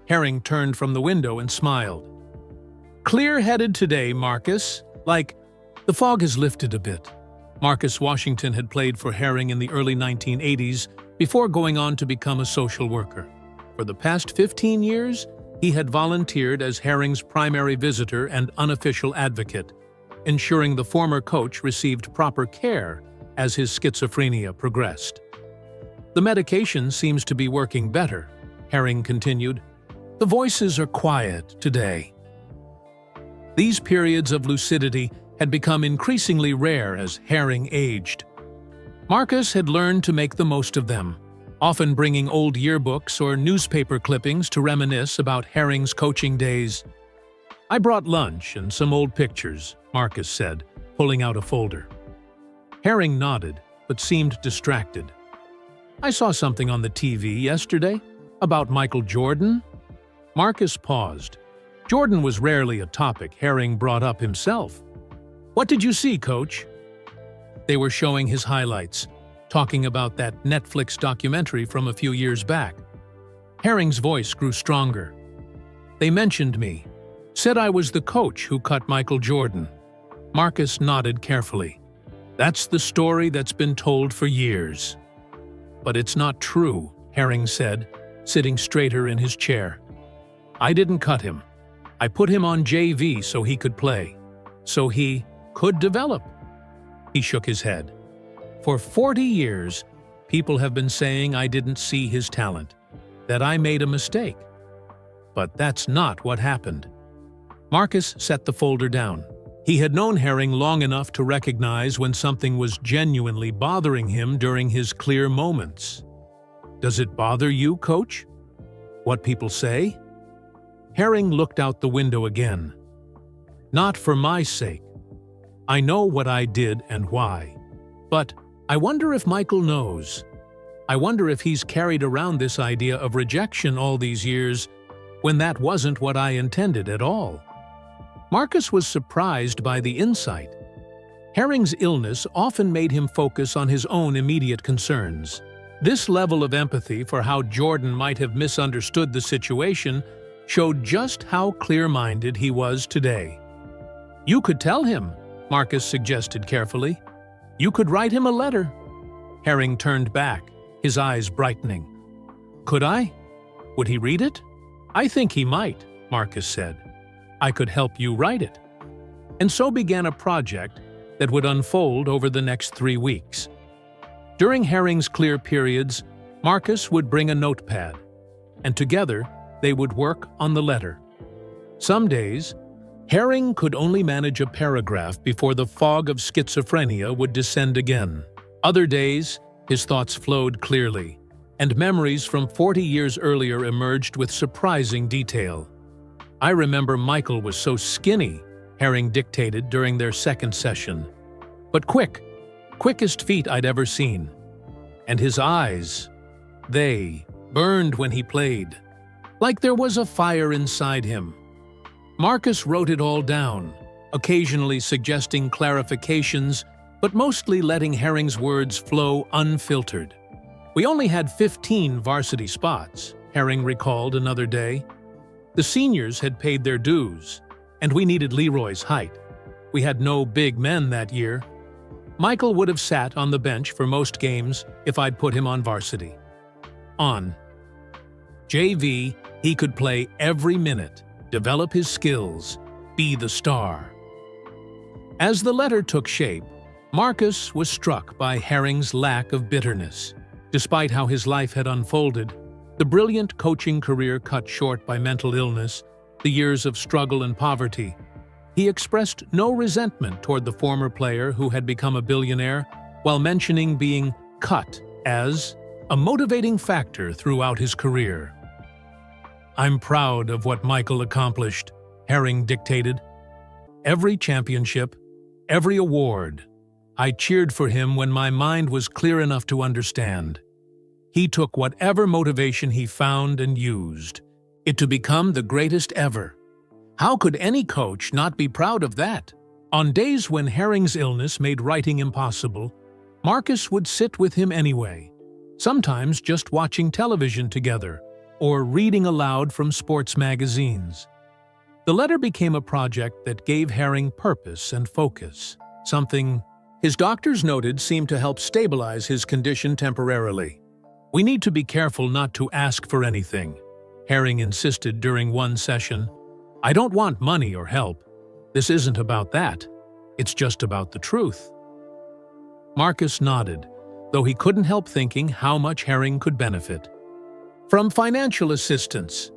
Herring turned from the window and smiled. "Clear-headed today, Marcus. Like, the fog has lifted a bit." Marcus Washington had played for Herring in the early 1980s before going on to become a social worker. For the past 15 years, he had volunteered as Herring's primary visitor and unofficial advocate, ensuring the former coach received proper care as his schizophrenia progressed. "The medication seems to be working better," Herring continued. "The voices are quiet today." These periods of lucidity had become increasingly rare as Herring aged. Marcus had learned to make the most of them, often bringing old yearbooks or newspaper clippings to reminisce about Herring's coaching days. "I brought lunch and some old pictures," Marcus said, pulling out a folder. Herring nodded, but seemed distracted. "I saw something on the TV yesterday about Michael Jordan." Marcus paused. Jordan was rarely a topic Herring brought up himself. "What did you see, Coach?" They were showing his highlights, talking about that Netflix documentary from a few years back. Herring's voice grew stronger. "They mentioned me, said I was the coach who cut Michael Jordan." Marcus nodded carefully. "That's the story that's been told for years." "But it's not true," Herring said, sitting straighter in his chair. "I didn't cut him. I put him on JV so he could play, so he could develop." He shook his head. "For 40 years, people have been saying I didn't see his talent, that I made a mistake. But that's not what happened." Marcus set the folder down. He had known Herring long enough to recognize when something was genuinely bothering him during his clear moments. "Does it bother you, Coach? What people say?" Herring looked out the window again. "Not for my sake. I know what I did and why. But I wonder if Michael knows. I wonder if he's carried around this idea of rejection all these years when that wasn't what I intended at all. Marcus was surprised by the insight. Herring's illness often made him focus on his own immediate concerns. This level of empathy for how Jordan might have misunderstood the situation showed just how clear-minded he was today. "You could tell him," Marcus suggested carefully. "You could write him a letter." Herring turned back, his eyes brightening. "Could I? Would he read it?" "I think he might," Marcus said. "I could help you write it." And so began a project that would unfold over the next 3 weeks. During Herring's clear periods, Marcus would bring a notepad, and together they would work on the letter. Some days, Herring could only manage a paragraph before the fog of schizophrenia would descend again. Other days, his thoughts flowed clearly, and memories from 40 years earlier emerged with surprising detail. "I remember Michael was so skinny," Herring dictated during their second session. "But quickest feet I'd ever seen. And his eyes, they burned when he played, like there was a fire inside him." Marcus wrote it all down, occasionally suggesting clarifications, but mostly letting Herring's words flow unfiltered. "We only had 15 varsity spots," Herring recalled another day. "The seniors had paid their dues, and we needed Leroy's height. We had no big men that year. Michael would have sat on the bench for most games if I'd put him on varsity. On JV, he could play every minute, develop his skills, be the star." As the letter took shape, Marcus was struck by Herring's lack of bitterness. Despite how his life had unfolded, the brilliant coaching career cut short by mental illness, the years of struggle and poverty, he expressed no resentment toward the former player who had become a billionaire, while mentioning being cut as a motivating factor throughout his career. "I'm proud of what Michael accomplished," Herring dictated. "Every championship, every award. I cheered for him when my mind was clear enough to understand. He took whatever motivation he found and used it to become the greatest ever. How could any coach not be proud of that?" On days when Herring's illness made writing impossible, Marcus would sit with him anyway, sometimes just watching television together or reading aloud from sports magazines. The letter became a project that gave Herring purpose and focus, something his doctors noted seemed to help stabilize his condition temporarily. "We need to be careful not to ask for anything," Herring insisted during one session. "I don't want money or help. This isn't about that. It's just about the truth." Marcus nodded, though he couldn't help thinking how much Herring could benefit. From financial assistance.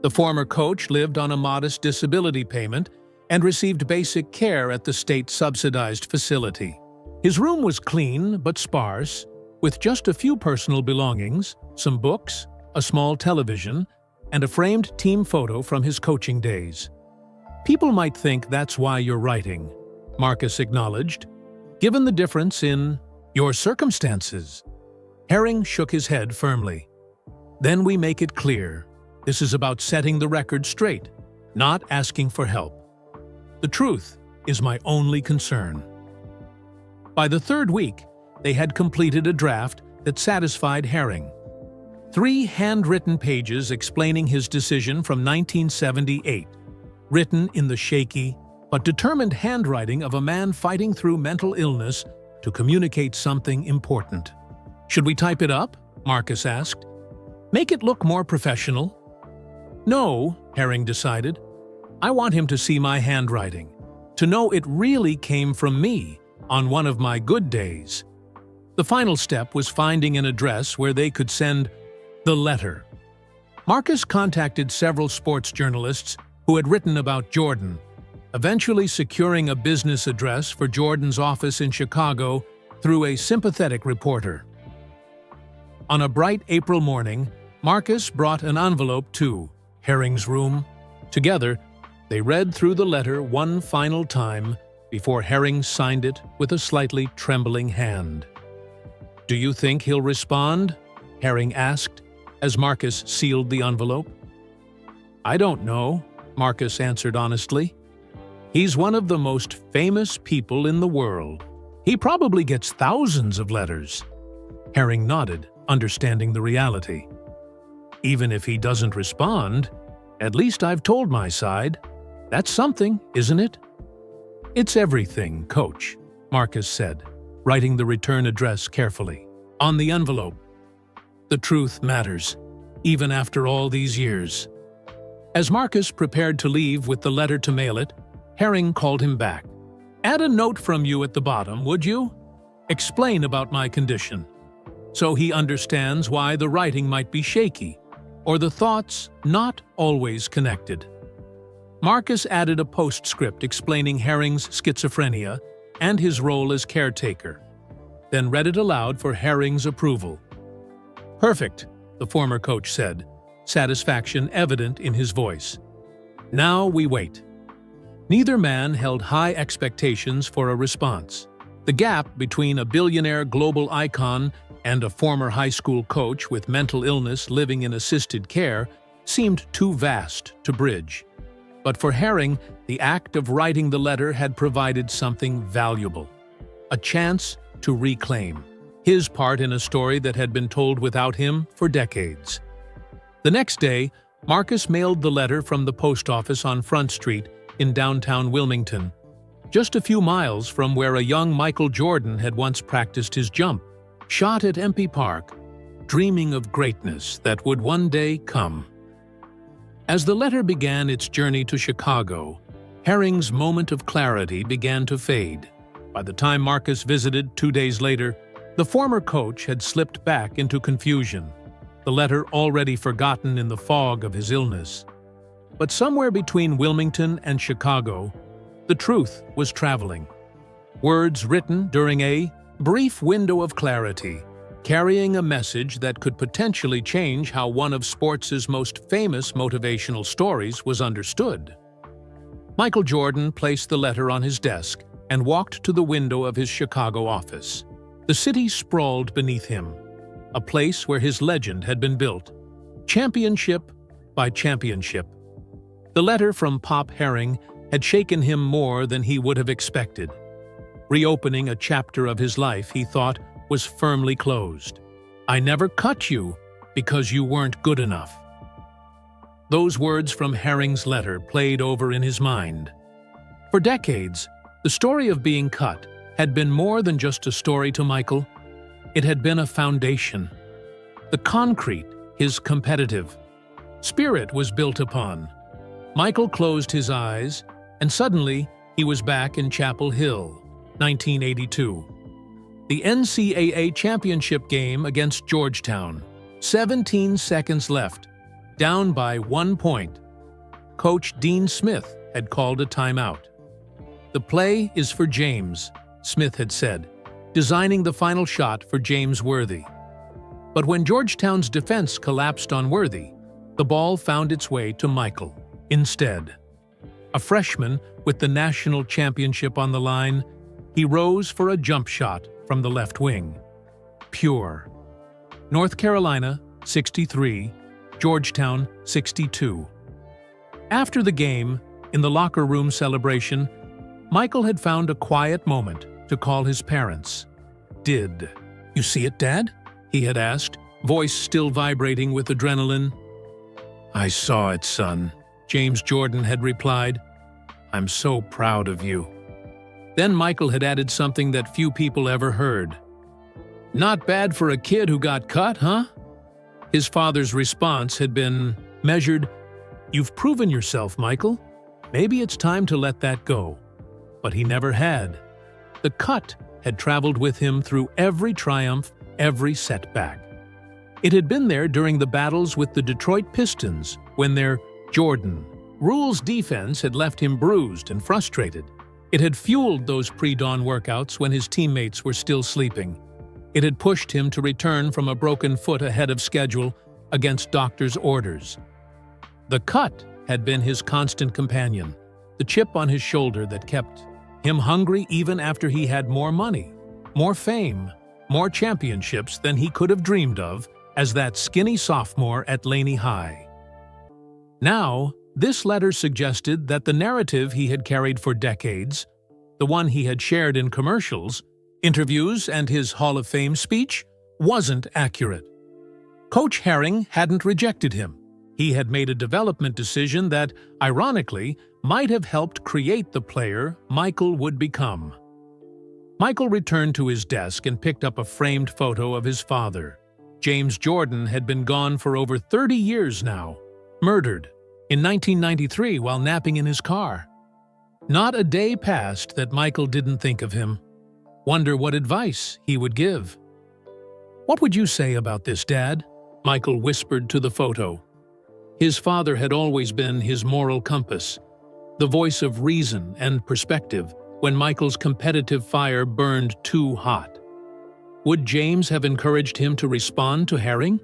The former coach lived on a modest disability payment and received basic care at the state-subsidized facility. His room was clean but sparse, with just a few personal belongings, some books, a small television, and a framed team photo from his coaching days. "People might think that's why you're writing," Marcus acknowledged, "given the difference in your circumstances." Herring shook his head firmly. "Then we make it clear. This is about setting the record straight, not asking for help. The truth is my only concern." By the third week, they had completed a draft that satisfied Herring. 3 handwritten pages explaining his decision from 1978, written in the shaky but determined handwriting of a man fighting through mental illness to communicate something important. "Should we type it up?" Marcus asked. "Make it look more professional?" "No," Herring decided. "I want him to see my handwriting, to know it really came from me on one of my good days." The final step was finding an address where they could send the letter. Marcus contacted several sports journalists who had written about Jordan, eventually securing a business address for Jordan's office in Chicago through a sympathetic reporter. On a bright April morning, Marcus brought an envelope to Herring's room. Together, they read through the letter one final time before Herring signed it with a slightly trembling hand. "Do you think he'll respond?" Herring asked, as Marcus sealed the envelope. "I don't know," Marcus answered honestly. "He's one of the most famous people in the world. He probably gets thousands of letters." Herring nodded, understanding the reality. "Even if he doesn't respond, at least I've told my side. That's something, isn't it?" "It's everything, Coach," Marcus said, writing the return address carefully. On the envelope, "The truth matters, even after all these years." As Marcus prepared to leave with the letter to mail it, Herring called him back. "Add a note from you at the bottom, would you? Explain about my condition, so he understands why the writing might be shaky, or the thoughts not always connected." Marcus added a postscript explaining Herring's schizophrenia and his role as caretaker, then read it aloud for Herring's approval. "Perfect," the former coach said, satisfaction evident in his voice. "Now we wait." Neither man held high expectations for a response. The gap between a billionaire global icon and a former high school coach with mental illness living in assisted care seemed too vast to bridge. But for Herring, the act of writing the letter had provided something valuable, a chance to reclaim his part in a story that had been told without him for decades. The next day, Marcus mailed the letter from the post office on Front Street in downtown Wilmington, just a few miles from where a young Michael Jordan had once practiced his jump, shot at Empey Park, dreaming of greatness that would one day come. As the letter began its journey to Chicago, Herring's moment of clarity began to fade. By the time Marcus visited 2 days later, the former coach had slipped back into confusion, the letter already forgotten in the fog of his illness. But somewhere between Wilmington and Chicago, the truth was traveling. Words written during a brief window of clarity, carrying a message that could potentially change how one of sports' most famous motivational stories was understood. Michael Jordan placed the letter on his desk and walked to the window of his Chicago office. The city sprawled beneath him, a place where his legend had been built, championship by championship. The letter from Pop Herring had shaken him more than he would have expected, reopening a chapter of his life he thought was firmly closed. "I never cut you because you weren't good enough." Those words from Herring's letter played over in his mind. For decades, the story of being cut had been more than just a story to Michael. It had been a foundation. The concrete his competitive spirit was built upon. Michael closed his eyes, and suddenly he was back in Chapel Hill, 1982. The NCAA championship game against Georgetown. 17 seconds left, down by 1 point. Coach Dean Smith had called a timeout. "The play is for James," Smith had said, designing the final shot for James Worthy. But when Georgetown's defense collapsed on Worthy, the ball found its way to Michael instead. A freshman with the national championship on the line, he rose for a jump shot from the left wing. Pure. North Carolina, 63, Georgetown, 62. After the game, in the locker room celebration, Michael had found a quiet moment to call his parents. "Did you see it, Dad?" he had asked, voice still vibrating with adrenaline. "I saw it, son," James Jordan had replied. "I'm so proud of you." Then Michael had added something that few people ever heard. "Not bad for a kid who got cut, huh?" His father's response had been measured. "You've proven yourself, Michael. Maybe it's time to let that go." But he never had. The cut had traveled with him through every triumph, every setback. It had been there during the battles with the Detroit Pistons, when their Jordan rules defense had left him bruised and frustrated. It had fueled those pre-dawn workouts when his teammates were still sleeping. It had pushed him to return from a broken foot ahead of schedule against doctor's orders. The cut had been his constant companion, the chip on his shoulder that kept him hungry even after he had more money, more fame, more championships than he could have dreamed of, as that skinny sophomore at Laney High. Now, this letter suggested that the narrative he had carried for decades, the one he had shared in commercials, interviews, and his Hall of Fame speech, wasn't accurate. Coach Herring hadn't rejected him. He had made a development decision that, ironically, might have helped create the player Michael would become. Michael returned to his desk and picked up a framed photo of his father. James Jordan had been gone for over 30 years now, murdered in 1993 while napping in his car. Not a day passed that Michael didn't think of him. Wonder what advice he would give. "What would you say about this, Dad?" Michael whispered to the photo. His father had always been his moral compass, the voice of reason and perspective when Michael's competitive fire burned too hot. Would James have encouraged him to respond to Herring?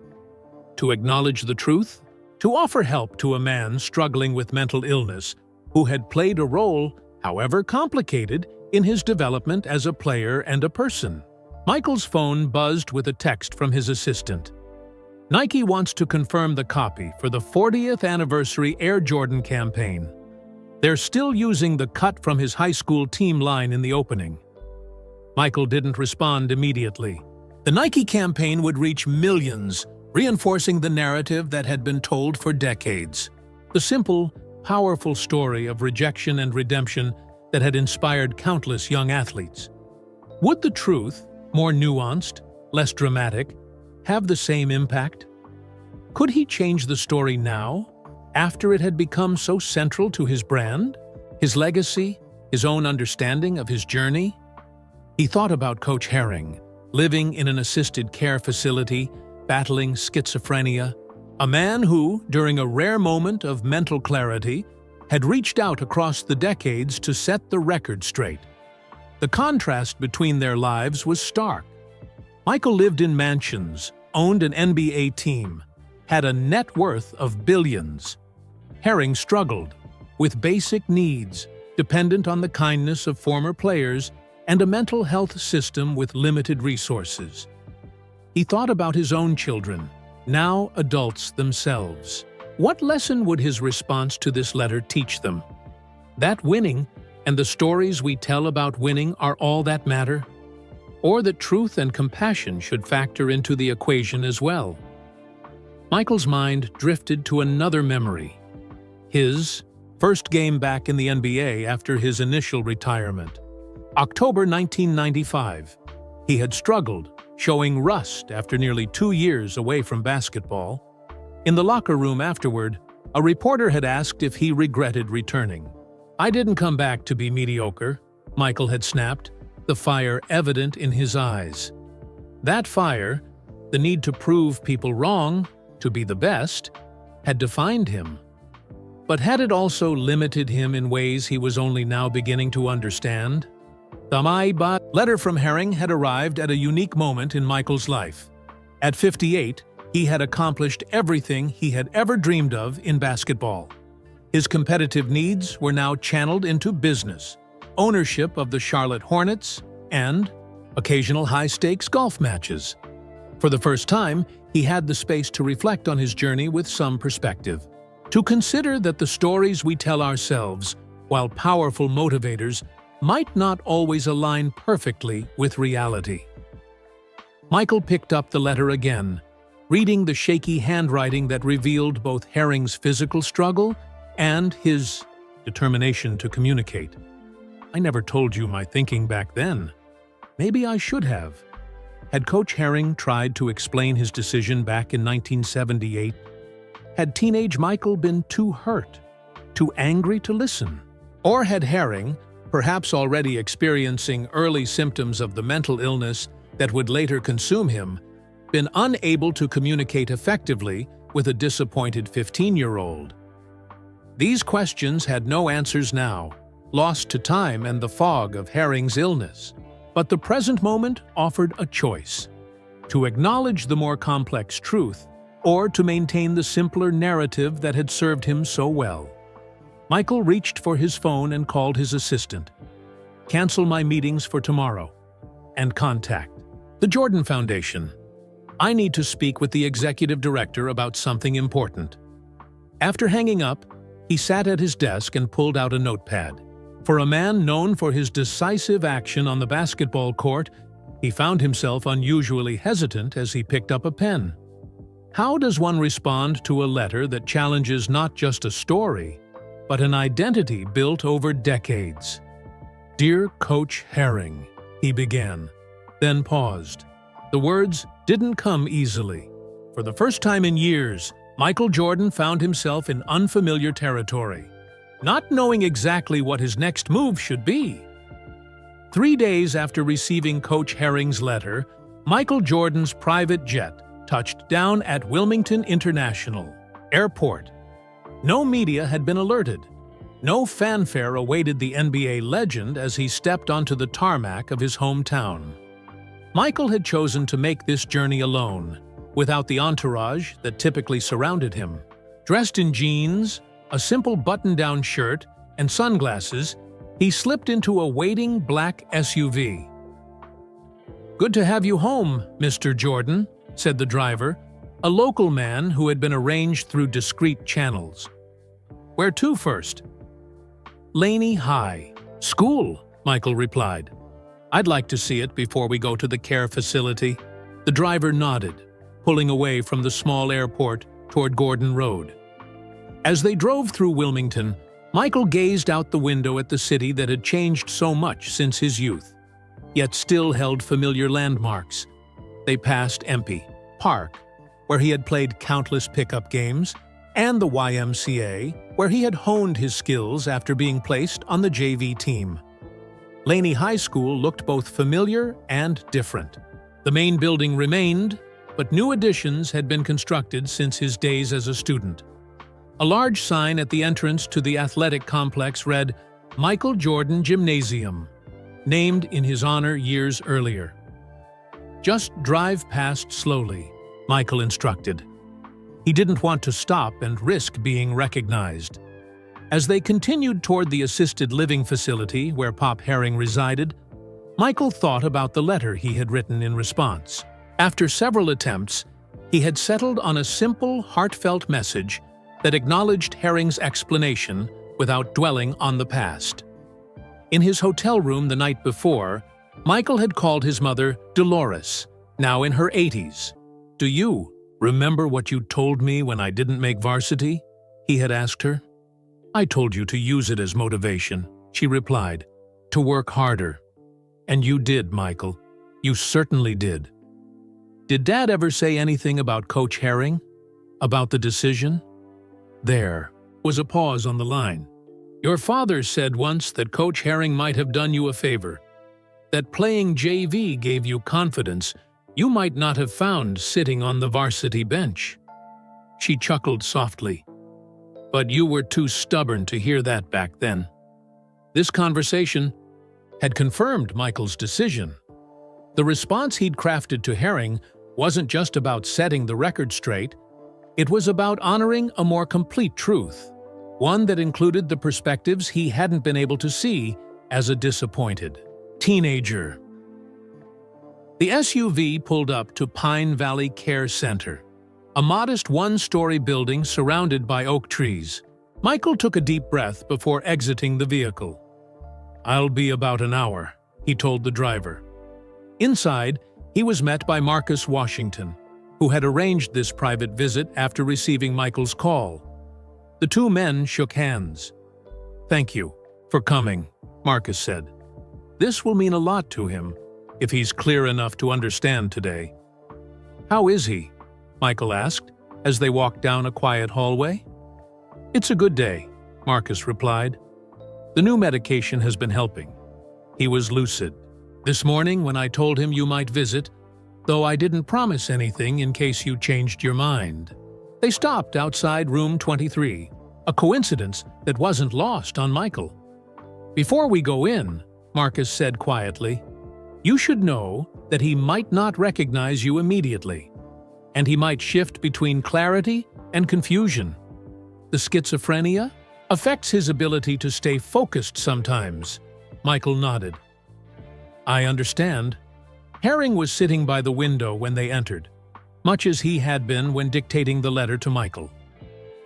To acknowledge the truth? To offer help to a man struggling with mental illness who had played a role, however complicated, in his development as a player and a person? Michael's phone buzzed with a text from his assistant. Nike wants to confirm the copy for the 40th anniversary Air Jordan campaign. They're still using the cut from his high school team line in the opening. Michael didn't respond immediately. The Nike campaign would reach millions, reinforcing the narrative that had been told for decades. The simple, powerful story of rejection and redemption that had inspired countless young athletes. Would the truth, more nuanced, less dramatic, have the same impact? Could he change the story now, after it had become so central to his brand, his legacy, his own understanding of his journey? He thought about Coach Herring, living in an assisted care facility, battling schizophrenia, a man who, during a rare moment of mental clarity, had reached out across the decades to set the record straight. The contrast between their lives was stark. Michael lived in mansions, owned an NBA team, had a net worth of billions. Herring struggled with basic needs, dependent on the kindness of former players and a mental health system with limited resources. He thought about his own children, now adults themselves. What lesson would his response to this letter teach them? That winning and the stories we tell about winning are all that matter? Or that truth and compassion should factor into the equation as well? Michael's mind drifted to another memory. His first game back in the NBA after his initial retirement. October 1995. He had struggled, showing rust after nearly 2 years away from basketball. In the locker room afterward, a reporter had asked if he regretted returning. "I didn't come back to be mediocre," Michael had snapped, the fire evident in his eyes. That fire, the need to prove people wrong, to be the best, had defined him. But had it also limited him in ways he was only now beginning to understand? The letter from Herring had arrived at a unique moment in Michael's life. At 58, he had accomplished everything he had ever dreamed of in basketball. His competitive needs were now channeled into business, ownership of the Charlotte Hornets, and occasional high-stakes golf matches. For the first time, he had the space to reflect on his journey with some perspective. To consider that the stories we tell ourselves, while powerful motivators, might not always align perfectly with reality. Michael picked up the letter again, reading the shaky handwriting that revealed both Herring's physical struggle and his determination to communicate. "I never told you my thinking back then. Maybe I should have." Had Coach Herring tried to explain his decision back in 1978? Had teenage Michael been too hurt, too angry to listen? Or had Herring, perhaps already experiencing early symptoms of the mental illness that would later consume him, been unable to communicate effectively with a disappointed 15-year-old? These questions had no answers now, lost to time and the fog of Herring's illness. But the present moment offered a choice: to acknowledge the more complex truth, or to maintain the simpler narrative that had served him so well. Michael reached for his phone and called his assistant. "Cancel my meetings for tomorrow. And contact the Jordan Foundation. I need to speak with the executive director about something important." After hanging up, he sat at his desk and pulled out a notepad. For a man known for his decisive action on the basketball court, he found himself unusually hesitant as he picked up a pen. How does one respond to a letter that challenges not just a story, but an identity built over decades? "Dear Coach Herring," he began, then paused. The words didn't come easily. For the first time in years, Michael Jordan found himself in unfamiliar territory, not knowing exactly what his next move should be. 3 days after receiving Coach Herring's letter, Michael Jordan's private jet touched down at Wilmington International Airport. No media had been alerted. No fanfare awaited the NBA legend as he stepped onto the tarmac of his hometown. Michael had chosen to make this journey alone, without the entourage that typically surrounded him. Dressed in jeans, a simple button-down shirt, and sunglasses, he slipped into a waiting black SUV. "Good to have you home, Mr. Jordan," said the driver, a local man who had been arranged through discreet channels. "Where to first?" "Laney High. School," Michael replied. "I'd like to see it before we go to the care facility." The driver nodded, pulling away from the small airport toward Gordon Road. As they drove through Wilmington, Michael gazed out the window at the city that had changed so much since his youth, yet still held familiar landmarks. They passed Empey Park, where he had played countless pickup games, and the YMCA, where he had honed his skills after being placed on the JV team. Laney High School looked both familiar and different. The main building remained, but new additions had been constructed since his days as a student. A large sign at the entrance to the athletic complex read, "Michael Jordan Gymnasium," named in his honor years earlier. "Just drive past slowly," Michael instructed. He didn't want to stop and risk being recognized. As they continued toward the assisted living facility where Pop Herring resided, Michael thought about the letter he had written in response. After several attempts, he had settled on a simple, heartfelt message that acknowledged Herring's explanation without dwelling on the past. In his hotel room the night before, Michael had called his mother Dolores, now in her 80s. "Do you remember what you told me when I didn't make varsity?" he had asked her. "I told you to use it as motivation," she replied, "to work harder." "And you did, Michael. You certainly did." "Did Dad ever say anything about Coach Herring? About the decision?" There was a pause on the line. "Your father said once that Coach Herring might have done you a favor, that playing JV gave you confidence you might not have found sitting on the varsity bench." She chuckled softly. "But you were too stubborn to hear that back then." This conversation had confirmed Michael's decision. The response he'd crafted to Herring wasn't just about setting the record straight, it was about honoring a more complete truth, one that included the perspectives he hadn't been able to see as a disappointed teenager. The SUV pulled up to Pine Valley Care Center, a modest one-story building surrounded by oak trees. Michael took a deep breath before exiting the vehicle. "I'll be about an hour," he told the driver. Inside, he was met by Marcus Washington, who had arranged this private visit after receiving Michael's call. The two men shook hands. "Thank you for coming," Marcus said. "This will mean a lot to him, if he's clear enough to understand today." "How is he?" Michael asked, as they walked down a quiet hallway. "It's a good day," Marcus replied. "The new medication has been helping." He was lucid. "This morning when I told him you might visit, though I didn't promise anything in case you changed your mind." They stopped outside room 23, a coincidence that wasn't lost on Michael. "Before we go in," Marcus said quietly, "you should know that he might not recognize you immediately, and he might shift between clarity and confusion. The schizophrenia affects his ability to stay focused sometimes." Michael nodded. "I understand." Herring was sitting by the window when they entered. much as he had been when dictating the letter to Michael.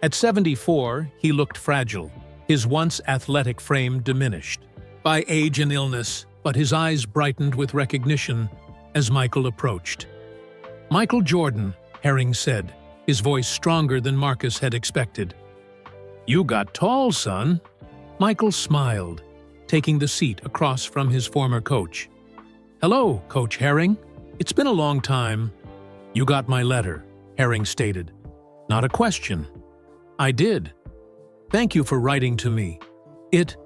At 74, he looked fragile, his once athletic frame diminished by age and illness, but his eyes brightened with recognition as Michael approached. "Michael Jordan," Herring said, his voice stronger than Marcus had expected. "You got tall, son." Michael smiled, taking the seat across from his former coach. "Hello, Coach Herring. It's been a long time." "You got my letter," Herring stated. "Not a question." "I did. Thank you for writing to me. It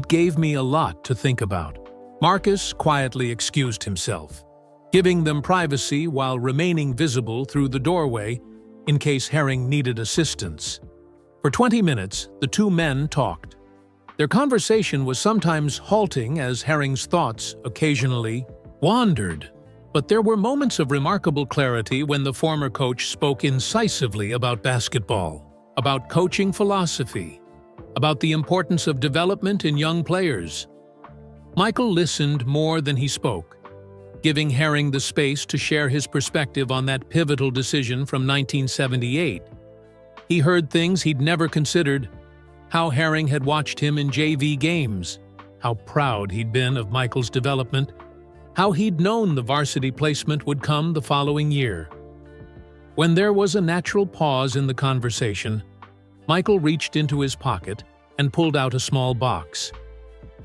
gave me a lot to think about." Marcus quietly excused himself, giving them privacy while remaining visible through the doorway in case Herring needed assistance. For 20 minutes, the two men talked. Their conversation was sometimes halting as Herring's thoughts occasionally wandered, but there were moments of remarkable clarity when the former coach spoke incisively about basketball, about coaching philosophy, about the importance of development in young players. Michael listened more than he spoke, giving Herring the space to share his perspective on that pivotal decision from 1978. He heard things he'd never considered: how Herring had watched him in JV games, how proud he'd been of Michael's development, how he'd known the varsity placement would come the following year. When there was a natural pause in the conversation, Michael reached into his pocket and pulled out a small box.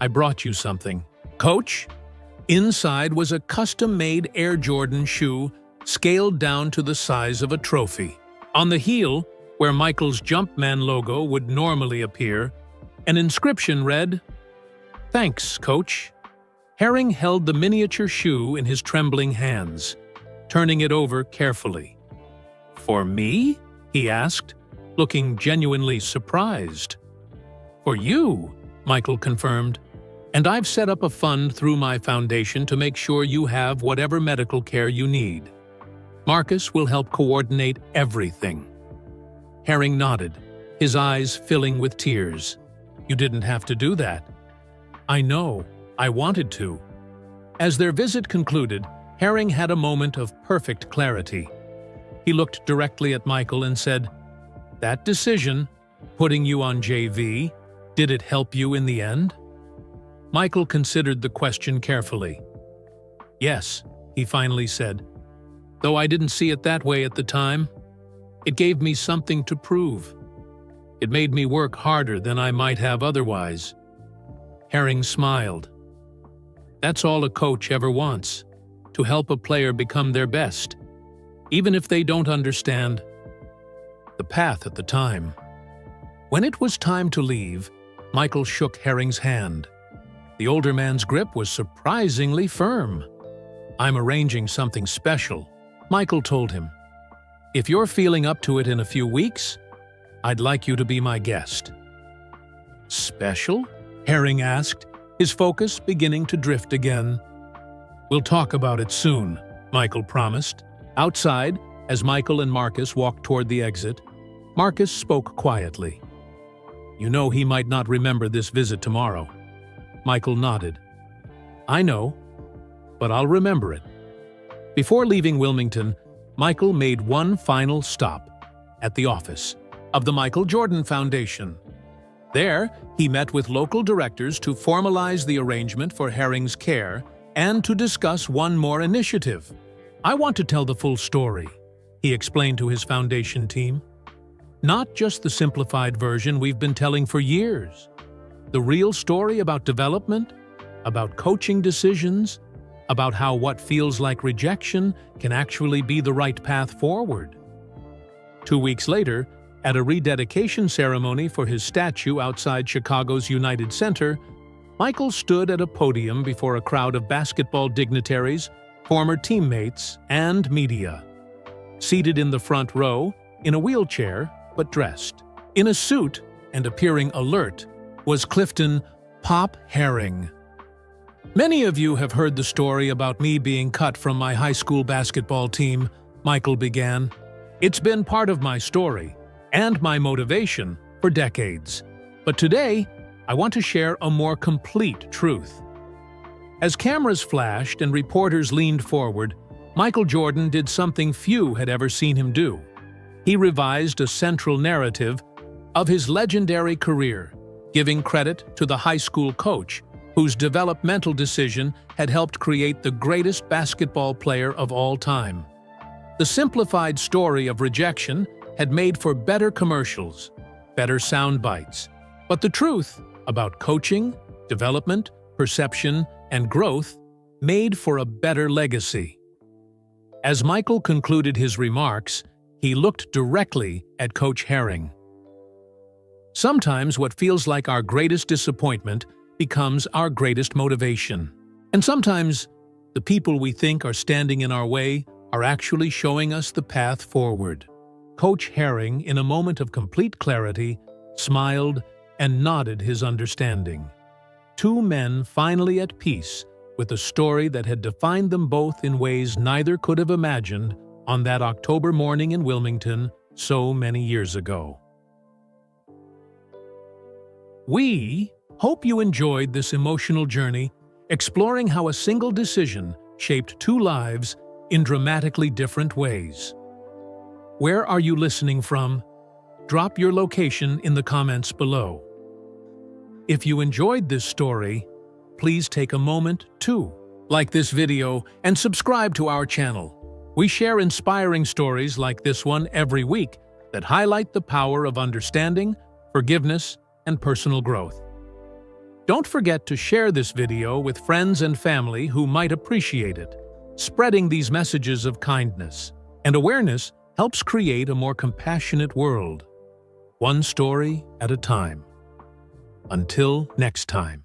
"I brought you something, Coach." Inside was a custom-made Air Jordan shoe scaled down to the size of a trophy. On the heel, where Michael's Jumpman logo would normally appear, an inscription read, "Thanks, Coach." Herring held the miniature shoe in his trembling hands, turning it over carefully. "For me?" he asked, looking genuinely surprised. "For you," Michael confirmed, "and I've set up a fund through my foundation to make sure you have whatever medical care you need. Marcus will help coordinate everything." Herring nodded, his eyes filling with tears. "You didn't have to do that." "I know. I wanted to." As their visit concluded, Herring had a moment of perfect clarity. He looked directly at Michael and said, "That decision, putting you on JV, did it help you in the end?" Michael considered the question carefully. "Yes," he finally said. "Though I didn't see it that way at the time. It gave me something to prove. It made me work harder than I might have otherwise." Herring smiled. "That's all a coach ever wants, to help a player become their best, even if they don't understand the path at the time." When it was time to leave, Michael shook Herring's hand. The older man's grip was surprisingly firm. "I'm arranging something special," Michael told him. "If you're feeling up to it in a few weeks, I'd like you to be my guest." "Special?" Herring asked, his focus beginning to drift again. "We'll talk about it soon," Michael promised. Outside, as Michael and Marcus walked toward the exit, Marcus spoke quietly. "You know he might not remember this visit tomorrow." Michael nodded. "I know, but I'll remember it." Before leaving Wilmington, Michael made one final stop at the office of the Michael Jordan Foundation. There, he met with local directors to formalize the arrangement for Herring's care and to discuss one more initiative. "I want to tell the full story," he explained to his foundation team. "Not just the simplified version we've been telling for years. The real story about development, about coaching decisions, about how what feels like rejection can actually be the right path forward." 2 weeks later, at a rededication ceremony for his statue outside Chicago's United Center, Michael stood at a podium before a crowd of basketball dignitaries, former teammates, and media. Seated in the front row, in a wheelchair, but dressed in a suit and appearing alert, was Clifton "Pop" Herring. "Many of you have heard the story about me being cut from my high school basketball team," Michael began. "It's been part of my story and my motivation for decades. But today, I want to share a more complete truth." As cameras flashed and reporters leaned forward, Michael Jordan did something few had ever seen him do. He revised a central narrative of his legendary career, giving credit to the high school coach, whose developmental decision had helped create the greatest basketball player of all time. The simplified story of rejection had made for better commercials, better sound bites. But the truth about coaching, development, perception, and growth made for a better legacy. As Michael concluded his remarks, he looked directly at Coach Herring. Sometimes what feels like our greatest disappointment becomes our greatest motivation. And sometimes the people we think are standing in our way are actually showing us the path forward. Coach Herring, in a moment of complete clarity, smiled and nodded his understanding. Two men finally at peace with a story that had defined them both in ways neither could have imagined on that October morning in Wilmington so many years ago. We hope you enjoyed this emotional journey, exploring how a single decision shaped two lives in dramatically different ways. Where are you listening from? Drop your location in the comments below. If you enjoyed this story, please take a moment to like this video and subscribe to our channel. We share inspiring stories like this one every week that highlight the power of understanding, forgiveness, and personal growth. Don't forget to share this video with friends and family who might appreciate it. Spreading these messages of kindness and awareness helps create a more compassionate world, one story at a time. Until next time.